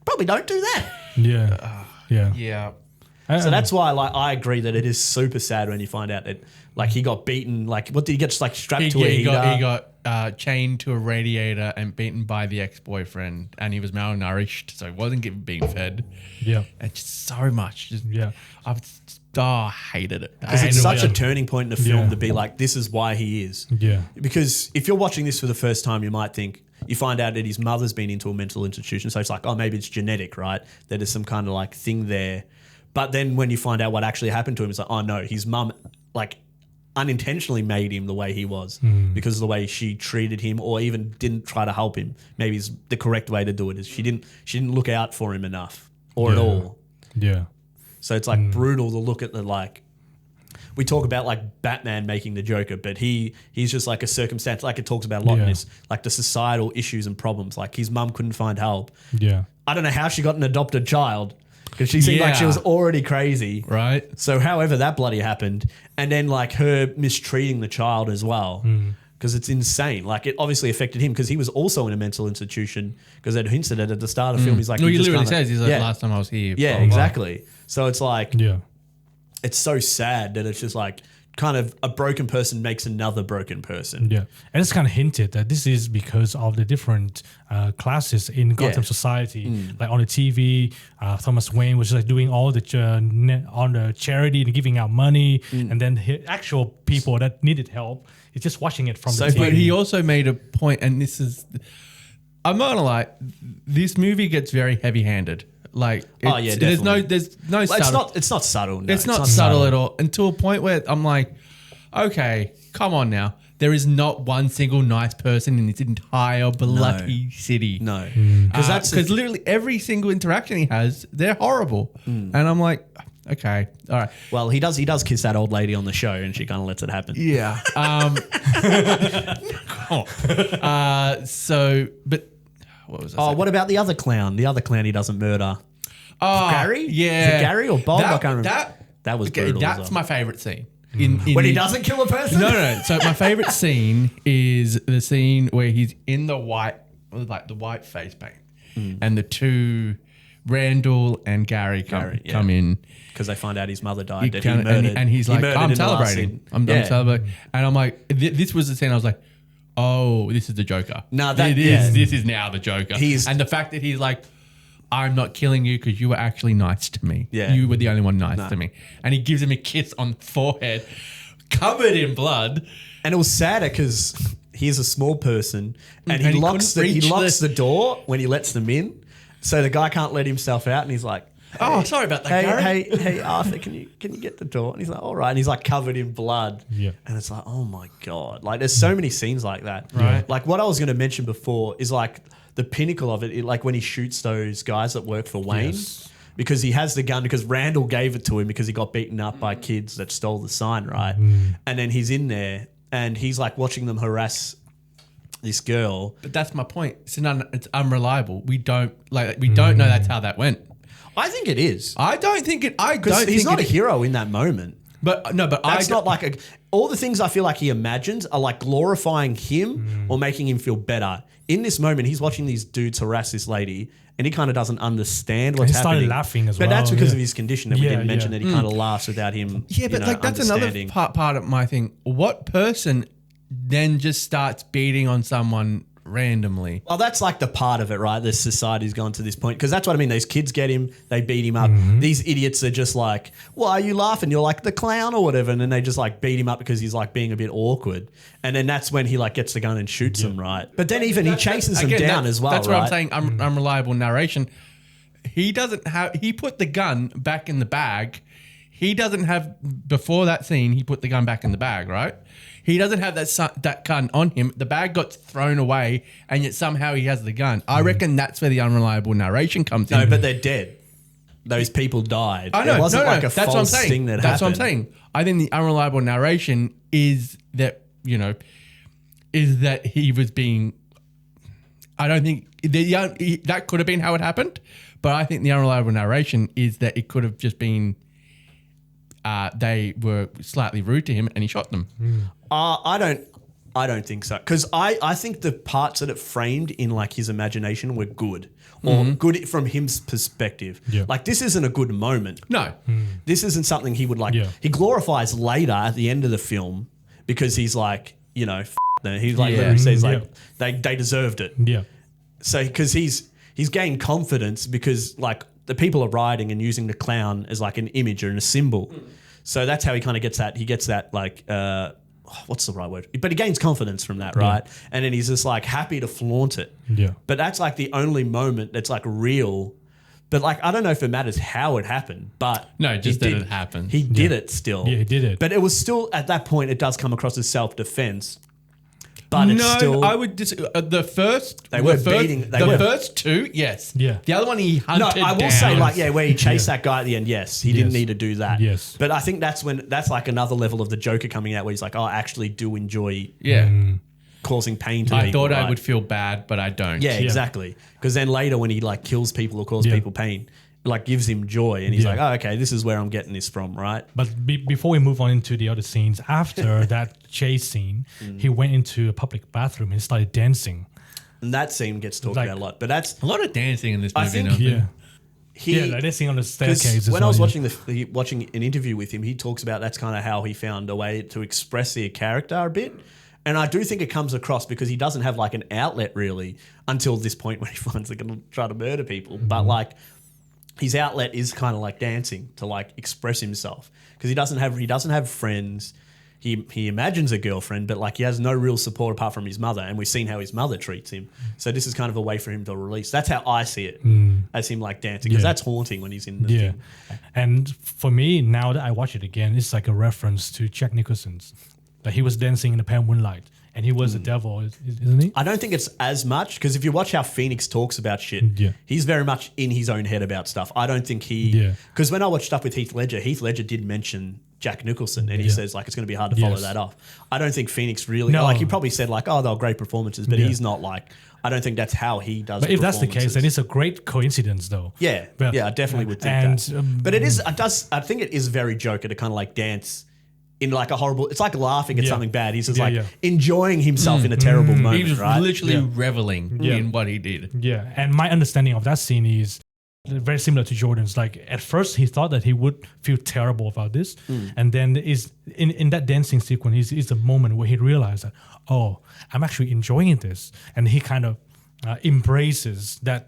probably don't do that. Yeah. Yeah. So that's why, like, I agree that it is super sad when you find out that, like, he got beaten. Like, what did he get? Just like strapped to a heater? He got chained to a radiator and beaten by the ex-boyfriend, and he was malnourished, so he wasn't being fed. Yeah, and just so much. I hated it because it's such a turning point in the film to be like, this is why he is. Yeah, because if you're watching this for the first time, you might think. You find out that his mother's been into a mental institution, so it's like, oh, maybe it's genetic, right? That there's some kind of like thing there. But then when you find out what actually happened to him, it's like, oh no, his mum like unintentionally made him the way he was because of the way she treated him, or even didn't try to help him. Maybe it's the correct way to do it is she didn't look out for him enough or at all. Yeah. So it's like brutal to look at the like. We talk about like Batman making the Joker, but he's just like a circumstance. Like it talks about a lot in this, like the societal issues and problems. Like his mum couldn't find help. Yeah. I don't know how she got an adopted child. Because she seemed like she was already crazy. Right. So however that bloody happened. And then like her mistreating the child as well. Because it's insane. Like it obviously affected him because he was also in a mental institution. Because Ed hinted at the start of the film. He's like, he literally says, he's like, last time I was here. Yeah, exactly. So it's like, Yeah. It's so sad that it's just like kind of a broken person makes another broken person. Yeah. And it's kind of hinted that this is because of the different classes in Gotham society. Like on the TV, Thomas Wayne was like doing all the on the charity and giving out money. And then actual people that needed help is just watching it from the TV. But he also made a point, and this is, I'm not gonna lie, this movie gets very heavy-handed. Like, there's no subtle. It's not subtle. No, it's not subtle at all. And to a point where I'm like, okay, come on now. There is not one single nice person in this entire bloody city. No, because literally every single interaction he has, they're horrible. And I'm like, okay, all right. Well, he does kiss that old lady on the show, and she kind of lets it happen. Yeah. But what was I saying? What about the other clown? The other clown he doesn't murder. Oh, Gary? Yeah. Is it Gary or Bob? I can't remember. That was brutal. That's my favorite scene. When he doesn't kill a person? No. So my favorite scene is the scene where he's in the white face paint, and the two, Randall and Gary come in. Because they find out his mother died. And he's like, I'm celebrating. I'm celebrating. And I'm like, this was the scene I was like, oh, this is the Joker. No, this is now the Joker. And the fact that he's like, I'm not killing you because you were actually nice to me. Yeah. You were the only one nice to me. And he gives him a kiss on the forehead, covered in blood. And it was sadder because he's a small person and he locks the door when he lets them in. So the guy can't let himself out, and he's like, oh, sorry about that, Gary. Hey, Arthur, can you get the door? And he's like, all right. And he's like covered in blood. Yeah. And it's like, oh my God. Like there's so many scenes like that. Right. Like what I was going to mention before is like the pinnacle of it, like when he shoots those guys that work for Wayne. Yes. Because he has the gun because Randall gave it to him because he got beaten up by kids that stole the sign, right? And then he's in there and he's like watching them harass this girl. But that's my point. It's unreliable. We don't know that's how that went. I think it is. I don't think it. Because he's not a hero in that moment. But no, but that's not like all the things I feel like he imagines are like glorifying him or making him feel better. In this moment, he's watching these dudes harass this lady, and he kind of doesn't understand what's happening. He started laughing as well. But that's because of his condition that we didn't mention, that he kind of laughs without him. Yeah, but like that's another part of my thing. What person then just starts beating on someone randomly? Well, that's like the part of it, right? The society's gone to this point. Because that's what I mean. These kids get him. They beat him up. These idiots are just like, why are you laughing? You're like the clown or whatever. And then they just like beat him up because he's like being a bit awkward. And then that's when he like gets the gun and shoots them, right? But then even he chases them down as well, That's what right? I'm saying. Unreliable narration. He doesn't have... He put the gun back in the bag. He doesn't have... Before that scene, he put the gun back in the bag, right? He doesn't have that gun on him. The bag got thrown away, and yet somehow he has the gun. I reckon that's where the unreliable narration comes in. No, but they're dead. Those people died. I know. It wasn't like a that's false what I'm saying. thing that That's happened. what I'm saying. I think the unreliable narration is that, is that he was being... I don't think... that could have been how it happened, but I think the unreliable narration is that it could have just been... they were slightly rude to him and he shot them. I don't I don't think so. Because I think the parts that it framed in like his imagination were good. Or good from his perspective. Yeah. Like this isn't a good moment. No. This isn't something he would like. Yeah. He glorifies later at the end of the film because he's like, you know, them. He like Yeah. literally says like they deserved it. Yeah. So because he's gained confidence because like the people are rioting and using the clown as like an image and a symbol. So that's how he kind of gets that. He gets that like what's the right word? But he gains confidence from that, right? And then he's just like happy to flaunt it. Yeah. But that's like the only moment that's like real. But like I don't know if it matters how it happened, but No, just he that did- it happened. He did it still. Yeah, he did it. But it was still at that point. It does come across as self-defense. But it's No, still. I would disagree. The first, They were the first, beating- they the were- first two, yes. Yeah. The other one he No, hunted I will down. say like where he chased that guy at the end. Yes, he didn't Yes. need to do that. Yes. but I think that's like another level of the Joker coming out where he's like, oh, I actually do enjoy Yeah. causing pain to I people. thought I right? would feel bad, but I don't. Yeah, exactly. Because then later when he like kills people or causes people pain, it like gives him joy, and he's Yeah. like, oh, okay, this is where I'm getting this from, right? But before we move on into the other scenes, after that chase scene, he went into a public bathroom and started dancing. And that scene gets talked Like- about a lot. But that's A lot of dancing in this I movie. think- no? Yeah. he. Yeah, like dancing on the 'cause staircase. when I was watching watching an interview with him, he talks about that's kind of how he found a way to express the character a bit. And I do think it comes across because he doesn't have like an outlet really until this point when he finds they're going to try to murder people. But like his outlet is kind of like dancing to like express himself because he doesn't have friends. He imagines a girlfriend, but like he has no real support apart from his mother, and we've seen how his mother treats him. So this is kind of a way for him to release. That's how I see it, as him like dancing, because Yeah. that's haunting when he's in the Yeah. thing. And for me, now that I watch it again, it's like a reference to Jack Nicholson's. Like he was dancing in the pale moonlight and he was the devil, isn't he? I don't think it's as much because if you watch how Phoenix talks about shit, he's very much in his own head about stuff. I don't think he. Because when I watched stuff with Heath Ledger did mention Jack Nicholson, and he says like it's going to be hard to follow that off. I don't think Phoenix really like he probably said like, oh, they were great performances, but he's not like. I don't think that's how he does. But if that's the case, performances. then it's a great coincidence, though. Yeah, But- I definitely would think and, that. But it is. I think it is very Joker to kind of like dance in like a horrible. It's like laughing at something bad. He's just like enjoying himself in a terrible moment. He was right? literally reveling in what he did. Yeah, and my understanding of that scene is very similar to Jordan's. Like at first, he thought that he would feel terrible about this, and then is in that dancing sequence is a moment where he realized that I'm actually enjoying this, and he kind of embraces that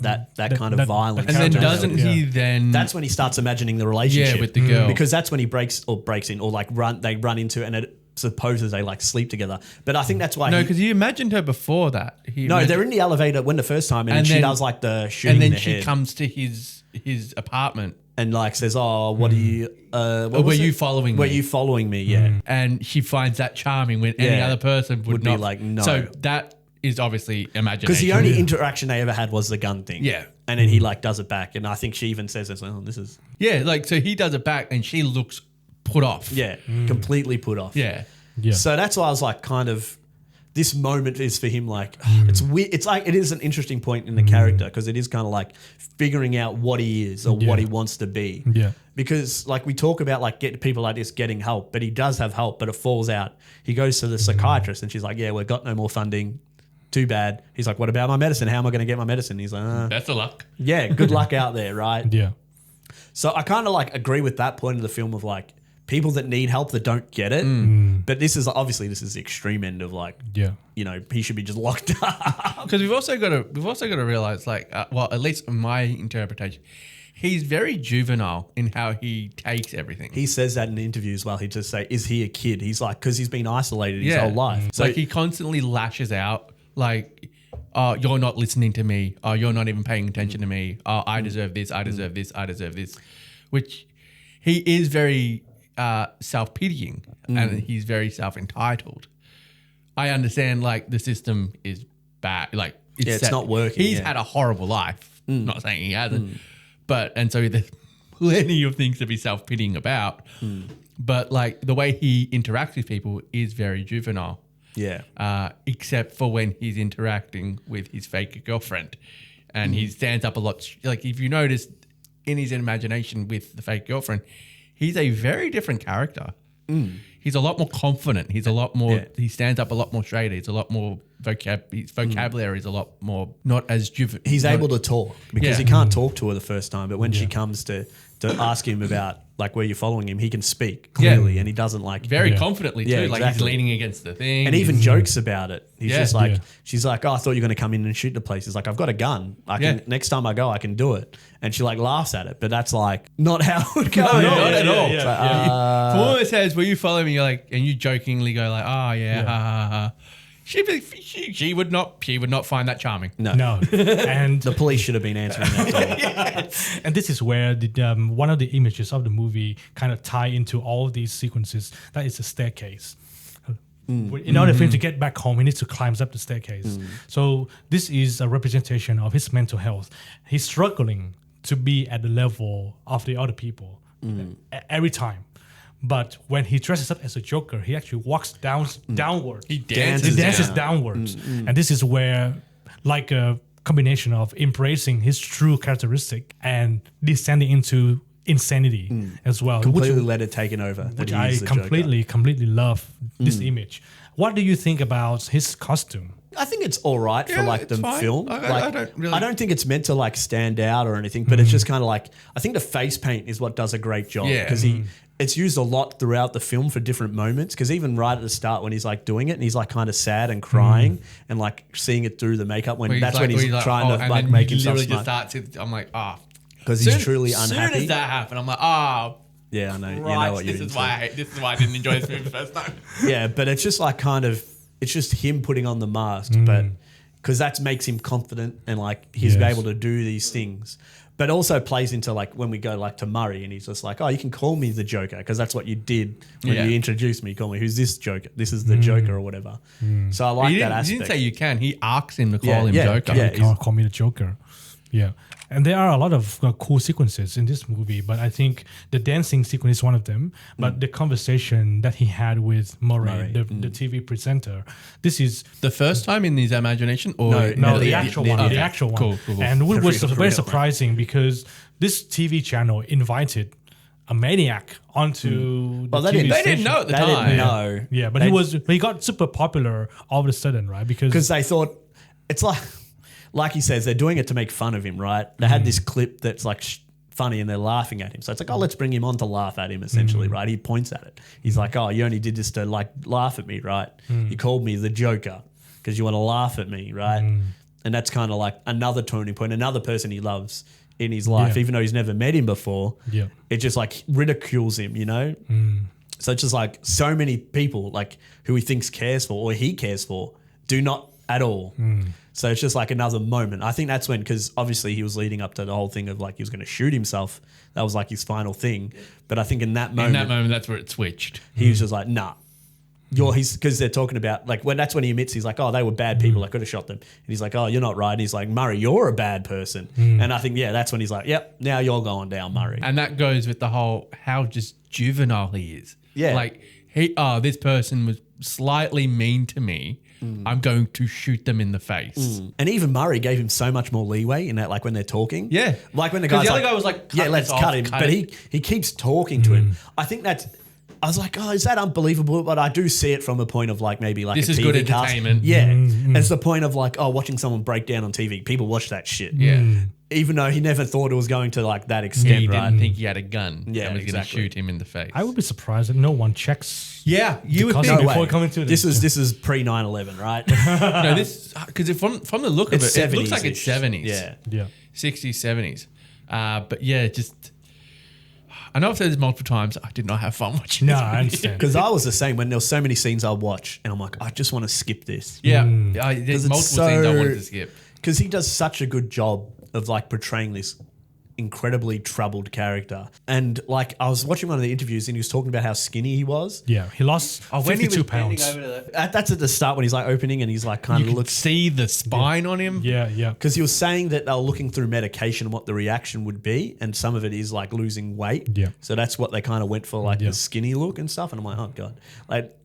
kind of violence. And then character. doesn't he then... That's when he starts imagining the relationship with the girl. because that's when he breaks in or like they run into it and it supposes they like sleep together. But I think that's why No, because you imagined her before that. they're in the elevator when the first time and she then- does like the shooting And then in the she head comes to his apartment. and like says, "Oh, what are you? What Were was you it? following Were me?" you following me? Yeah." And she finds that charming when any Yeah. other person would be not. like, no. So that is obviously imagination. Because the only interaction they ever had was the gun thing. Yeah. And then he like does it back. And I think she even says, "Oh, this is Yeah, like, so he does it back and she looks put off. completely put off." Yeah. Yeah. So that's why I was like, kind of, this moment is for him like, it's weird. It's like, it is an interesting point in the character because it is kind of like figuring out what he is or what he wants to be. Yeah. Because like we talk about like people like this getting help, but he does have help, but it falls out. He goes to the psychiatrist and she's like, yeah, we've got no more funding. Too bad. He's like, what about my medicine? How am I going to get my medicine? He's like, Best of luck. yeah, good luck out there, right? Yeah. So I kind of like agree with that point of the film of like people that need help that don't get it. But this is obviously the extreme end of like, he should be just locked up. Because we've also got to realize, like, well, at least in my interpretation, he's very juvenile in how he takes everything. He says that in interviews. Well, he just say, "Is he a kid?" He's like, because he's been isolated his whole life. So like he constantly lashes out, like, "Oh, you're not listening to me. Oh, you're not even paying attention to me. Oh, I deserve this. I deserve this. I deserve this," which he is very self-pitying and he's very self-entitled. I understand, like, the system is bad. Like, it's not working. He's had a horrible life. Not saying he hasn't, and so there's plenty of things to be self-pitying about. But like the way he interacts with people is very juvenile. Yeah. Except for when he's interacting with his fake girlfriend, and he stands up a lot. Like, if you notice in his imagination with the fake girlfriend, he's a very different character He's a lot more confident. He's a lot more. He stands up a lot more straighter. He's a lot more his vocabulary is a lot more not as juvenile. He's able to talk because he can't talk to her the first time, but when she comes to ask him about like where you're following him, he can speak clearly, and he doesn't like very confidently too. Yeah, like exactly. he's leaning against the thing, and even jokes about it. He's just like, Yeah. she's like, oh, I thought you were going to come in and shoot the place. He's like, I've got a gun. I can next time I go, I can do it. And she like laughs at it, but that's like not how it would go. not at all. It's like, Paul says, "Will you follow me?" You're like, and you jokingly go like, "Oh yeah, ha ha ha." She would not find that charming. No. And the police should have been answering that door. and this is where one of the images of the movie kind of tie into all of these sequences. That is the staircase. In order for him to get back home, he needs to climb up the staircase. So this is a representation of his mental health. He's struggling to be at the level of the other people every time. But when he dresses up as a Joker, he actually walks downwards. He dances downwards. And this is where, like a combination of embracing his true characteristic and descending into insanity as well. Completely let it taken over. Which I completely love this image. What do you think about his costume? I think it's all right for like the fine. film. I don't think it's meant to like stand out or anything, but it's just kind of like, I think the face paint is what does a great job because it's used a lot throughout the film for different moments. Because even right at the start when he's like doing it and he's like kind of sad and crying and like seeing it through the makeup when he's trying to like make himself smart. I'm like, because he's truly unhappy. As soon as that happened, I'm like, yeah, I know. right, You know what this is why I didn't enjoy this movie the first time. Yeah, but it's just like kind of, it's just him putting on the mask, but because that makes him confident and like he's able to do these things. But also plays into like when we go like to Murray and he's just like, oh, you can call me the Joker because that's what you did when you introduced me. You call me, who's this Joker? This is the Joker or whatever. So I like that aspect. He didn't say you can. He asks him to call him Joker. Yeah, can't call me the Joker. Yeah. And there are a lot of cool sequences in this movie, but I think the dancing sequence is one of them. But the conversation that he had with Murray. The TV presenter, this is the first time in his imagination, or the actual one. The actual one. Cool. And it was very surprising because this TV channel invited a maniac onto the TV they station. didn't know at the They time. didn't know. Yeah, but he got super popular all of a sudden, right? Because they thought it's like he says, they're doing it to make fun of him, right? They had this clip that's like funny and they're laughing at him. So it's like, oh, let's bring him on to laugh at him essentially, right? He points at it. He's like, oh, you only did this to like laugh at me, right? You called me the Joker because you want to laugh at me, right? And that's kind of like another turning point, another person he loves in his life, even though he's never met him before. Yeah. It just like ridicules him, you know? So it's just like so many people like who he thinks cares for or he cares for do not at all. So it's just like another moment. I think that's when, because obviously he was leading up to the whole thing of like he was going to shoot himself. That was like his final thing. But I think in that moment, that's where it switched. He was just like, nah. Because they're talking about like that's when he admits he's like, oh, they were bad people. I could have shot them. And he's like, oh, you're not right. And he's like, Murray, you're a bad person. And I think that's when he's like, yep, now you're going down, Murray. And that goes with the whole how just juvenile he is. Yeah, like this person was slightly mean to me. I'm going to shoot them in the face. And even Murray gave him so much more leeway in that, like when they're talking. Yeah. Like when the other guy was like, yeah, let's cut him. But he keeps talking to him. I think I was like, oh, is that unbelievable? But I do see it from a point of like maybe like this a is TV good entertainment. Cast. Yeah. It's the point of like, oh, watching someone break down on TV. People watch that shit. Yeah. Even though he never thought it was going to like that He extent, right? didn't think he had a gun. Yeah, and was going to exactly. shoot him in the face. I would be surprised that no one checks. Yeah, you would costume think. before coming to this is pre 9/11, right? No, this because from the look of It's it looks like 70s-ish. it's 70s. Yeah. 60s, 70s. But yeah, just I know I've said this multiple times. I did not have fun watching. No, this I movie. understand. Because I was the same when there were so many scenes I watch, and I'm like, I just want to skip this. Yeah, there's it's multiple scenes I wanted to skip. Because he does such a good job of like portraying this incredibly troubled character. And like I was watching one of the interviews and he was talking about how skinny he was. Yeah, he lost 52 pounds. That's at the start when he's like opening and he's like kind You of could looks. see the spine on him. Yeah. Because he was saying that they were looking through medication and what the reaction would be, and some of it is like losing weight. Yeah. So that's what they kind of went for, like the skinny look and stuff. And I'm like, oh god, like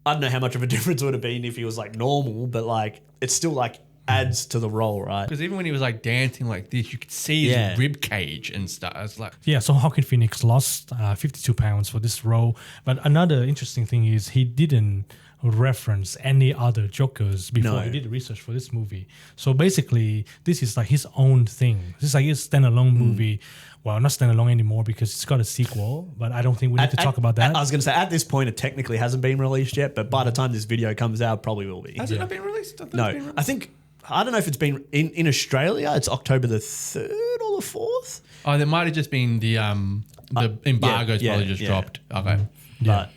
I don't know how much of a difference it would have been if he was like normal, but like it's still like adds to the role, right? Because even when he was like dancing like this, you could see his rib cage and stuff. It's like So Joaquin Phoenix lost 52 pounds for this role. But another interesting thing is he didn't reference any other Jokers before he did research for this movie. So basically, this is like his own thing. This is like his standalone movie. Well, not standalone anymore because it's got a sequel, but I don't think we need to talk about that. I was going to say, at this point, it technically hasn't been released yet, but by the time this video comes out, probably will be. has it not been released? I thought No, it's been released. I think, I don't know if it's been in Australia, it's October the 3rd or the 4th. Oh, there might have just been the embargo's probably just dropped. Okay. But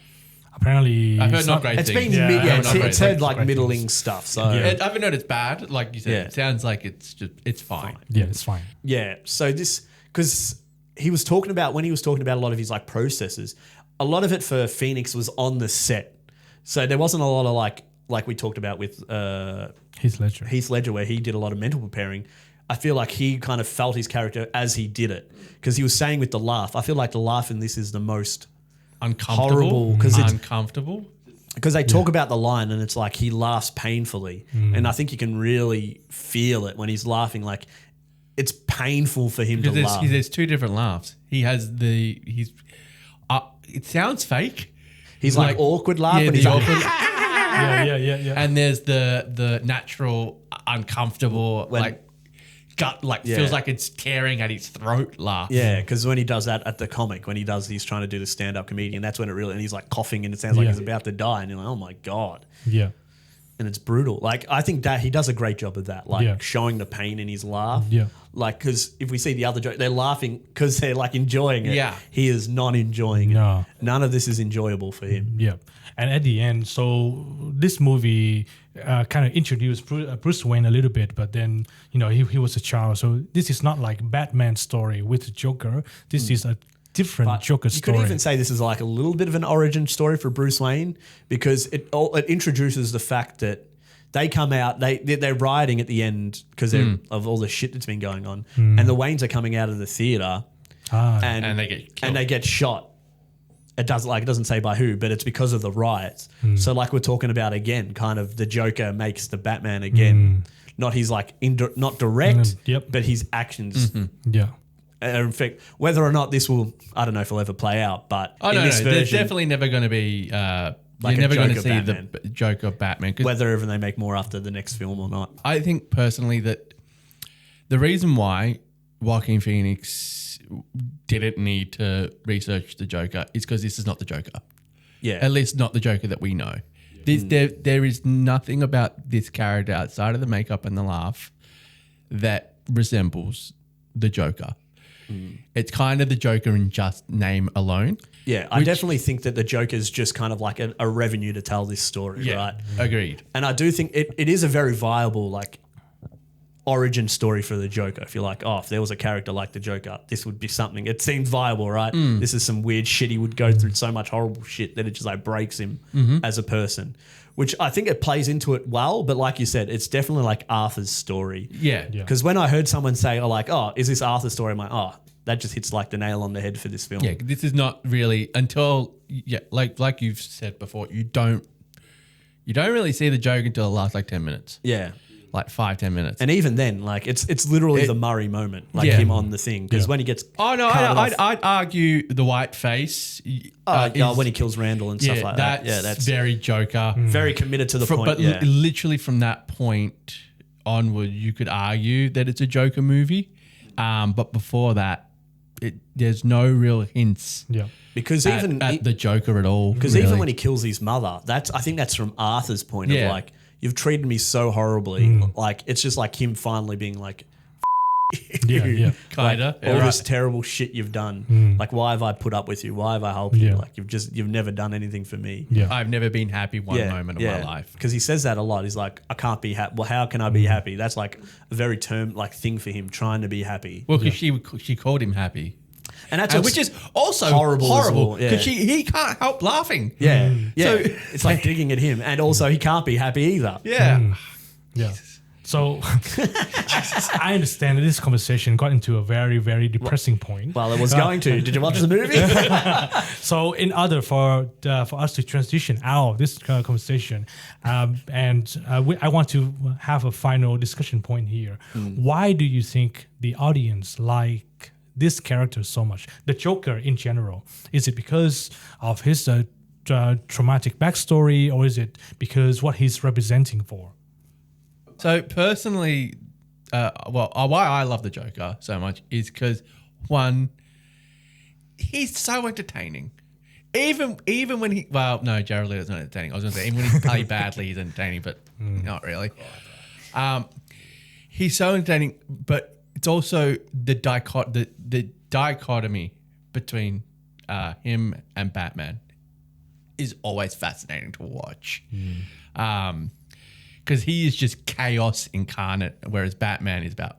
Apparently, I've heard not great it's things. been, I've it's heard like middling stuff. So I haven't heard it's bad. Like you said, it sounds like it's fine. Yeah, it's fine. yeah, so this, because he was talking about, when he was talking about a lot of his like processes, a lot of it for Phoenix was on the set. So there wasn't a lot of like we talked about with Heath Ledger, where he did a lot of mental preparing. I feel like he kind of felt his character as he did it, because he was saying with the laugh, I feel like the laugh in this is the most Uncomfortable. horrible because they talk about the line and it's like he laughs painfully, and I think you can really feel it when he's laughing. Like it's painful for him to laugh. There's two different laughs. He has it sounds fake. He's like awkward laugh, Yeah, and the he's like, awkward. Yeah. And there's the natural uncomfortable gut feels like it's tearing at his throat laugh. yeah, because when he does that at the comic, he's trying to do the stand-up comedian, that's when it really, and he's like coughing and it sounds like he's about to die, and you're like, oh my God. Yeah. And it's brutal. Like, I think that he does a great job of that, like showing the pain in his laugh. Yeah. Like, because if we see the other joke, they're laughing because they're like enjoying it. Yeah. He is not enjoying No. it. None of this is enjoyable for him. Yeah. And at the end, so this movie kind of introduced Bruce Wayne a little bit, but then, he was a child. So this is not like Batman's story with the Joker. This is a different Joker You story. could even say this is like a little bit of an origin story for Bruce Wayne, because it introduces the fact that they come out, they're rioting at the end because of all the shit that's been going on, and the Waynes are coming out of the theater, And they get killed. and they get shot. It doesn't say by who, but it's because of the riots. So like we're talking about again, kind of the Joker makes the Batman again, not his like not direct, but his actions. Yeah. In fact, whether or not this will, I don't know if it'll ever play out, but Oh, in no, this no. There's version, definitely never going to be. Like you're a never going to Joker see Batman. the Joker Batman. 'Cause whether ever they make more after the next film or not. I think personally that the reason why Joaquin Phoenix didn't need to research the Joker is because this is not the Joker. Yeah. At least not the Joker that we know. There is nothing about this character outside of the makeup and the laugh that resembles the Joker. It's kind of the Joker in just name alone. Yeah, I definitely think that the Joker's just kind of like a revenue to tell this story, right? Agreed. And I do think it is a very viable like origin story for the Joker. If you're like, if there was a character like the Joker, this would be something. It seems viable, right? This is some weird shit. He would go through so much horrible shit that it just like breaks him as a person, which I think it plays into it well. But like you said, it's definitely like Arthur's story. Yeah. Because when I heard someone say, is this Arthur's story? I'm like, that just hits like the nail on the head for this film. Yeah, this is not really until like you've said before, you don't really see the Joker until the last like 10 minutes. Yeah. Like 5-10 minutes. And even then, like it's literally the Murray moment, like him on the thing. Because when he gets I'd argue the white face. when he kills Randall and stuff like that. That's, That's very Joker. very committed to the point. But literally from that point onward, you could argue that it's a Joker movie. But before that, there's no real hints. Yeah. Because even at the Joker at all. Because even when he kills his mother, I think that's from Arthur's point of like, you've treated me so horribly. Like it's just like him finally being like, Yeah. kinda all this terrible shit you've done. Like, why have I put up with you? Why have I helped you? Yeah. Like you've never done anything for me. Yeah. I've never been happy one moment of my life. Because he says that a lot. He's like, I can't be happy. Well, how can I be happy? That's like a very thing for him, trying to be happy. Well, because she called him happy. And that's Which is also horrible as horrible well, yeah. because he can't help laughing. Yeah. Yeah. So it's like digging at him. And also he can't be happy either. Yeah. Yeah. So I understand that this conversation got into a very, very depressing point. Well, it was going to. Did you watch the movie? So in order for us to transition out of this conversation, I want to have a final discussion point here. Why do you think the audience like this character so much? The Joker in general. Is it because of his traumatic backstory, or is it because what he's representing for? So personally, why I love the Joker so much is because, one, he's so entertaining. Even when he, Jared Leto's not entertaining. I was going to say even when he plays badly, he's entertaining, but not really. He's so entertaining, but it's also the dichotomy between him and Batman is always fascinating to watch. Because he is just chaos incarnate, whereas Batman is about,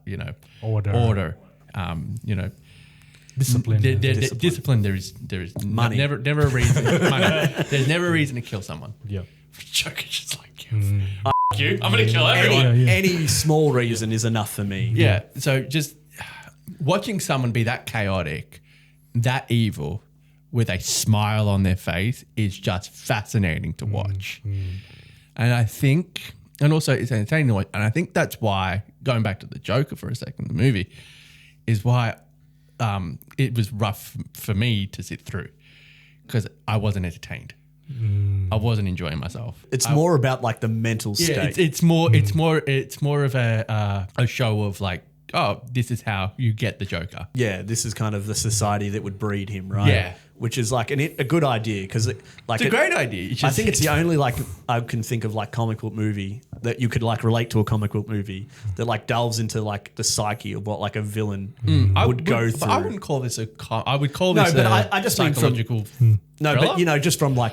order. Discipline. Discipline. There is Money. Never a reason. Money. There's never a reason to kill someone. Yeah. Joker's just like, you. I'm going to kill everyone. Any small reason is enough for me. Yeah. So just watching someone be that chaotic, that evil, with a smile on their face is just fascinating to watch. And I think, and also it's entertaining to watch, and I think that's why, going back to the Joker for a second, the movie, is why it was rough for me to sit through, because I wasn't entertained. I wasn't enjoying myself. It's more about like the mental state. It's more of a show of like, oh, this is how you get the Joker. Yeah, this is kind of the society that would breed him, right? Yeah. Which is like a good idea because it's a great idea. I think it's the only like I can think of like comic book movie that you could like relate to a comic book movie that like delves into like the psyche of what like a villain would go through. I wouldn't call this I would call this I just mean psychological. No, but just from like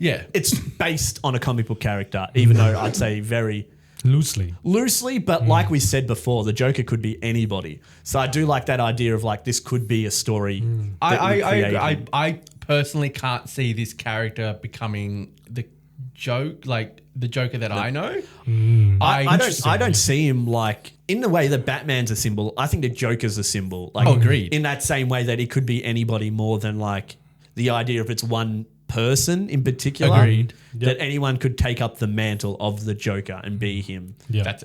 it's based on a comic book character, even though I'd say very loosely, but like we said before, the Joker could be anybody. So I do like that idea of like this could be a story. I personally can't see this character becoming the Joker that I know. I don't see him like in the way that Batman's a symbol. I think the Joker's a symbol. Like, agreed. In that same way that it could be anybody more than like the idea of it's one person in particular. Agreed. That anyone could take up the mantle of the Joker and be him. Yeah. That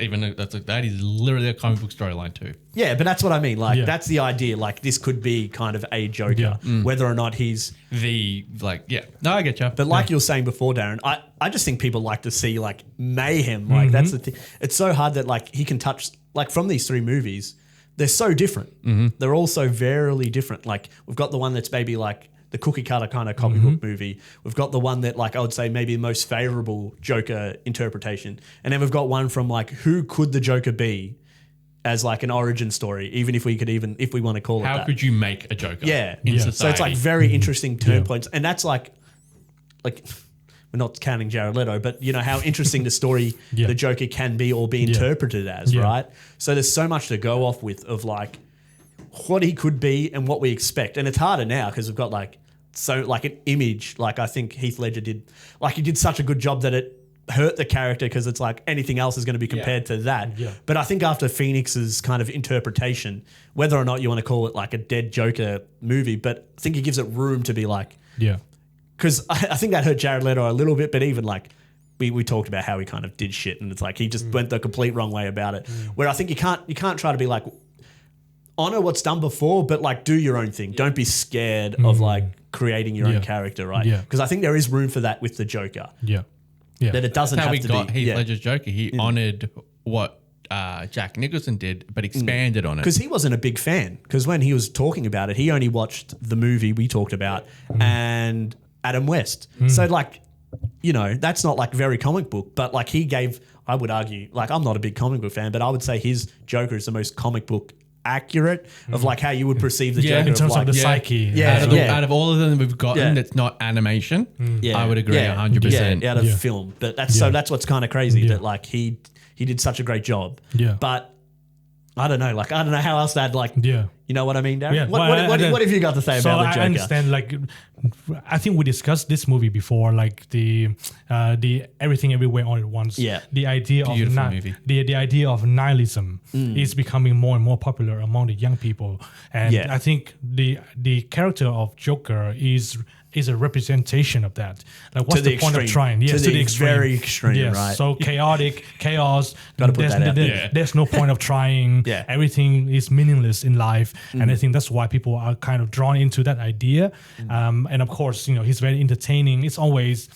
is literally a comic book storyline too. Yeah, but that's what I mean. Like that's the idea. Like this could be kind of a Joker, whether or not he's No, I get you. But like you were saying before, Darren, I just think people like to see like mayhem. Like that's the thing. It's so hard that like he can touch like from these three movies, they're so different. They're all so very different. Like we've got the one that's maybe like the cookie cutter kind of comic book movie. We've got the one that like I would say maybe the most favorable Joker interpretation. And then we've got one from like who could the Joker be as like an origin story, even if we want to call it that. How could you make a Joker? In society? So it's like very interesting turn points. And that's like we're not counting Jared Leto, but you know how interesting the story the Joker can be or be interpreted as, right? So there's so much to go off with of like what he could be and what we expect. And it's harder now because we've got like an image. Like I think Heath Ledger did such a good job that it hurt the character because it's like anything else is going to be compared to that. Yeah. But I think after Phoenix's kind of interpretation, whether or not you want to call it like a dead Joker movie, but I think it gives it room to be like, because I think that hurt Jared Leto a little bit, but even like we talked about how he kind of did shit and it's like he just went the complete wrong way about it. Where I think you can't try to be like honor what's done before, but like do your own thing. Don't be scared of like creating your own character, right? Because I think there is room for that with the Joker. That it doesn't That's how have we to got be. Heath Ledger's Joker. He honored what Jack Nicholson did, but expanded on it. Because he wasn't a big fan. Because when he was talking about it, he only watched the movie we talked about and Adam West. So like, you know, that's not like very comic book, but like he gave, I would argue, like I'm not a big comic book fan, but I would say his Joker is the most comic book accurate of like how you would perceive the Joker. In terms like, of the psyche. Out of all of them we've gotten, that's not animation. I would agree 100%. Out of film. But that's what's kind of crazy that like he did such a great job. But I don't know how else to add like You know what I mean, Darren? Yeah, What have you got to say about the Joker? I understand. Like, I think we discussed this movie before. Like the Everything Everywhere All at Once. Yeah. The idea Beautiful of movie. the idea of nihilism is becoming more and more popular among the young people, and Yeah. I think the character of Joker is a representation of that. Like, what's the the point of extreme. trying? Yes, To the extreme. very extreme, Yes, right. so chaotic, chaos. Gotta put that out there. There's no point of trying. Yeah. Everything is meaningless in life, and I think that's why people are kind of drawn into that idea. And of course, he's very entertaining. It's always,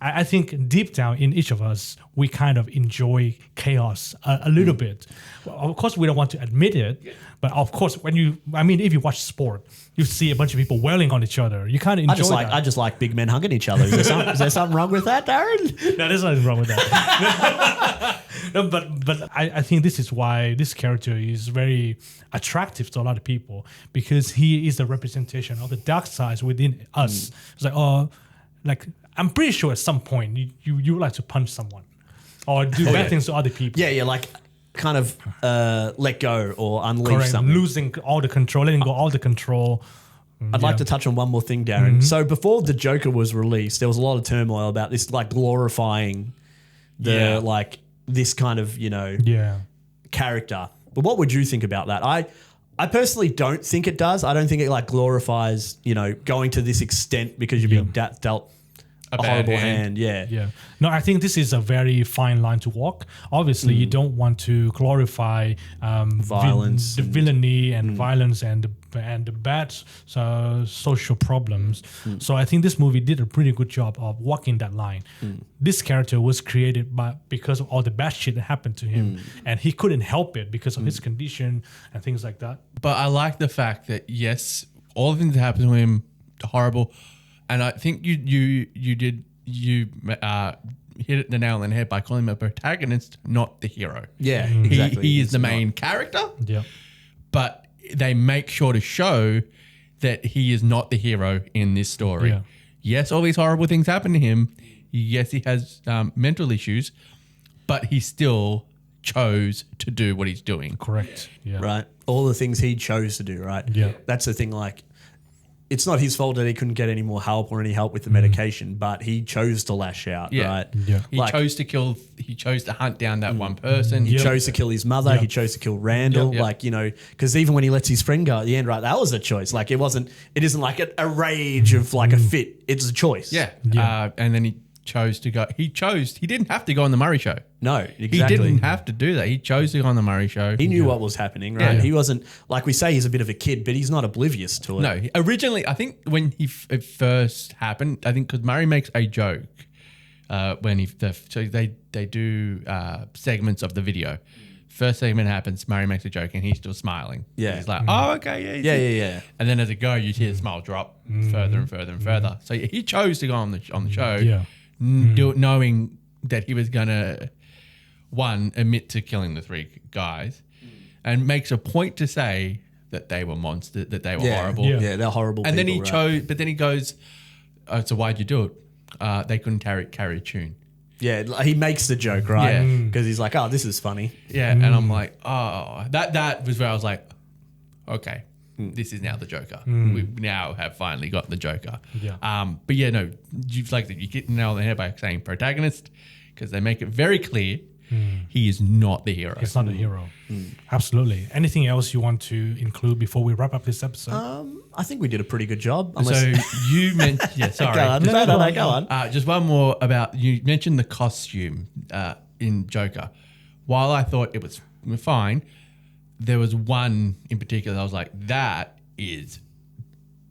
I think, deep down in each of us, we kind of enjoy chaos a little bit. Well, of course, we don't want to admit it, but of course, if you watch sport, you see a bunch of people wailing on each other. You kind of enjoy that. I just like big men hugging each other. Is there something wrong with that, Darren? No, there's nothing wrong with that. No, but I think this is why this character is very attractive to a lot of people, because he is the representation of the dark sides within us. It's like, I'm pretty sure at some point you would like to punch someone or do bad things to other people. Yeah, like kind of let go or unleash Correct. something. Losing all the control, letting go all the control. I'd like to touch on one more thing, Darren. So before the Joker was released, there was a lot of turmoil about this, like glorifying like this kind of character. But what would you think about that? I personally don't think it does. I don't think it like glorifies going to this extent because you're being dealt a horrible hand. Yeah. No, I think this is a very fine line to walk. Obviously, you don't want to glorify violence, the villainy and violence and the bad social problems. So I think this movie did a pretty good job of walking that line. This character was created because of all the bad shit that happened to him, and he couldn't help it because of his condition and things like that. But I like the fact that, yes, all the things that happened to him, horrible. And I think you hit it the nail on the head by calling him a protagonist, not the hero. Yeah, exactly. He is the main character. Yeah. But they make sure to show that he is not the hero in this story. Yeah. Yes, all these horrible things happen to him. Yes, he has mental issues, but he still chose to do what he's doing. Correct. Yeah. Right. All the things he chose to do, right? Yeah. That's the thing, like, it's not his fault that he couldn't get any more help or any help with the medication, but he chose to lash out, right? Yeah. He chose to hunt down that one person. He chose to kill his mother. He chose to kill Randall. Yep. Like, because even when he lets his friend go at the end, right, that was a choice. Like, it isn't like a rage of like a fit. It's a choice. Yeah. And then he chose to go. He didn't have to go on the Murray Show. No, exactly. He didn't have to do that. He chose to go on the Murray Show. He knew what was happening, right? Yeah. He wasn't, like we say, he's a bit of a kid, but he's not oblivious to it. No, originally, I think when it first happened, I think because Murray makes a joke when so they do segments of the video. First segment happens, Murray makes a joke and he's still smiling. Yeah. He's like, oh, okay, Yeah. And then as it goes, you see the smile drop further and further and further. So he chose to go on the show, do it knowing that he was going to, admit to killing the three guys, and makes a point to say that they were monsters, that they were horrible. Yeah, they're horrible And people, then he goes, so why'd you do it? They couldn't carry a tune. Yeah, he makes the joke, right? Yeah. Because he's like, oh, this is funny. Yeah, and I'm like, oh, that was where I was like, okay, this is now the Joker. We now have finally got the Joker. Yeah. But yeah, no, you hit the nail on the head by saying protagonist, because they make it very clear he is not the hero. He's not the hero. Absolutely. Anything else you want to include before we wrap up this episode? I think we did a pretty good job. So you mentioned, sorry. Go on. Just one more about, you mentioned the costume in Joker. While I thought it was fine, there was one in particular that I was like, that is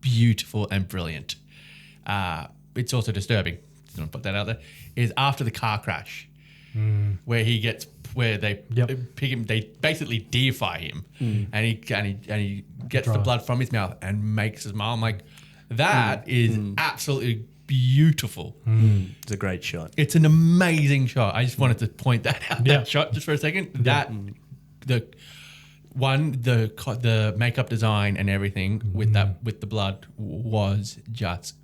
beautiful and brilliant. It's also disturbing. Just want to put that out there. Is after the car crash, where they pick him, they basically deify him, and he gets the blood from his mouth and makes his smile. I'm like, that is absolutely beautiful. It's a great shot. It's an amazing shot. I just wanted to point that out. That shot just for a second. That the makeup design and everything with the blood was just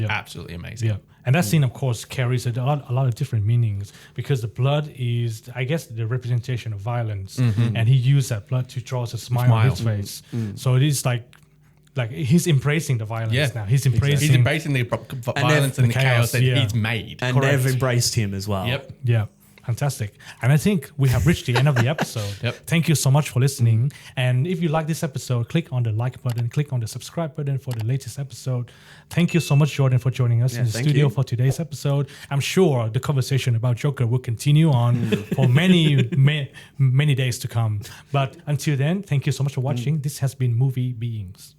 absolutely amazing. Yeah. And that scene, of course, carries a lot of different meanings because the blood is, I guess, the representation of violence. And he used that blood to draw a smile on his face. So it is like he's embracing the violence now. He's embracing the violence and the chaos that he's made. And they've embraced him as well. Yep. Yeah. Fantastic. And I think we have reached the end of the episode. Thank you so much for listening. And if you like this episode, click on the like button, click on the subscribe button for the latest episode. Thank you so much, Jordan, for joining us in the studio for today's episode. I'm sure the conversation about Joker will continue on for many days to come. But until then, thank you so much for watching. This has been Movie Beings.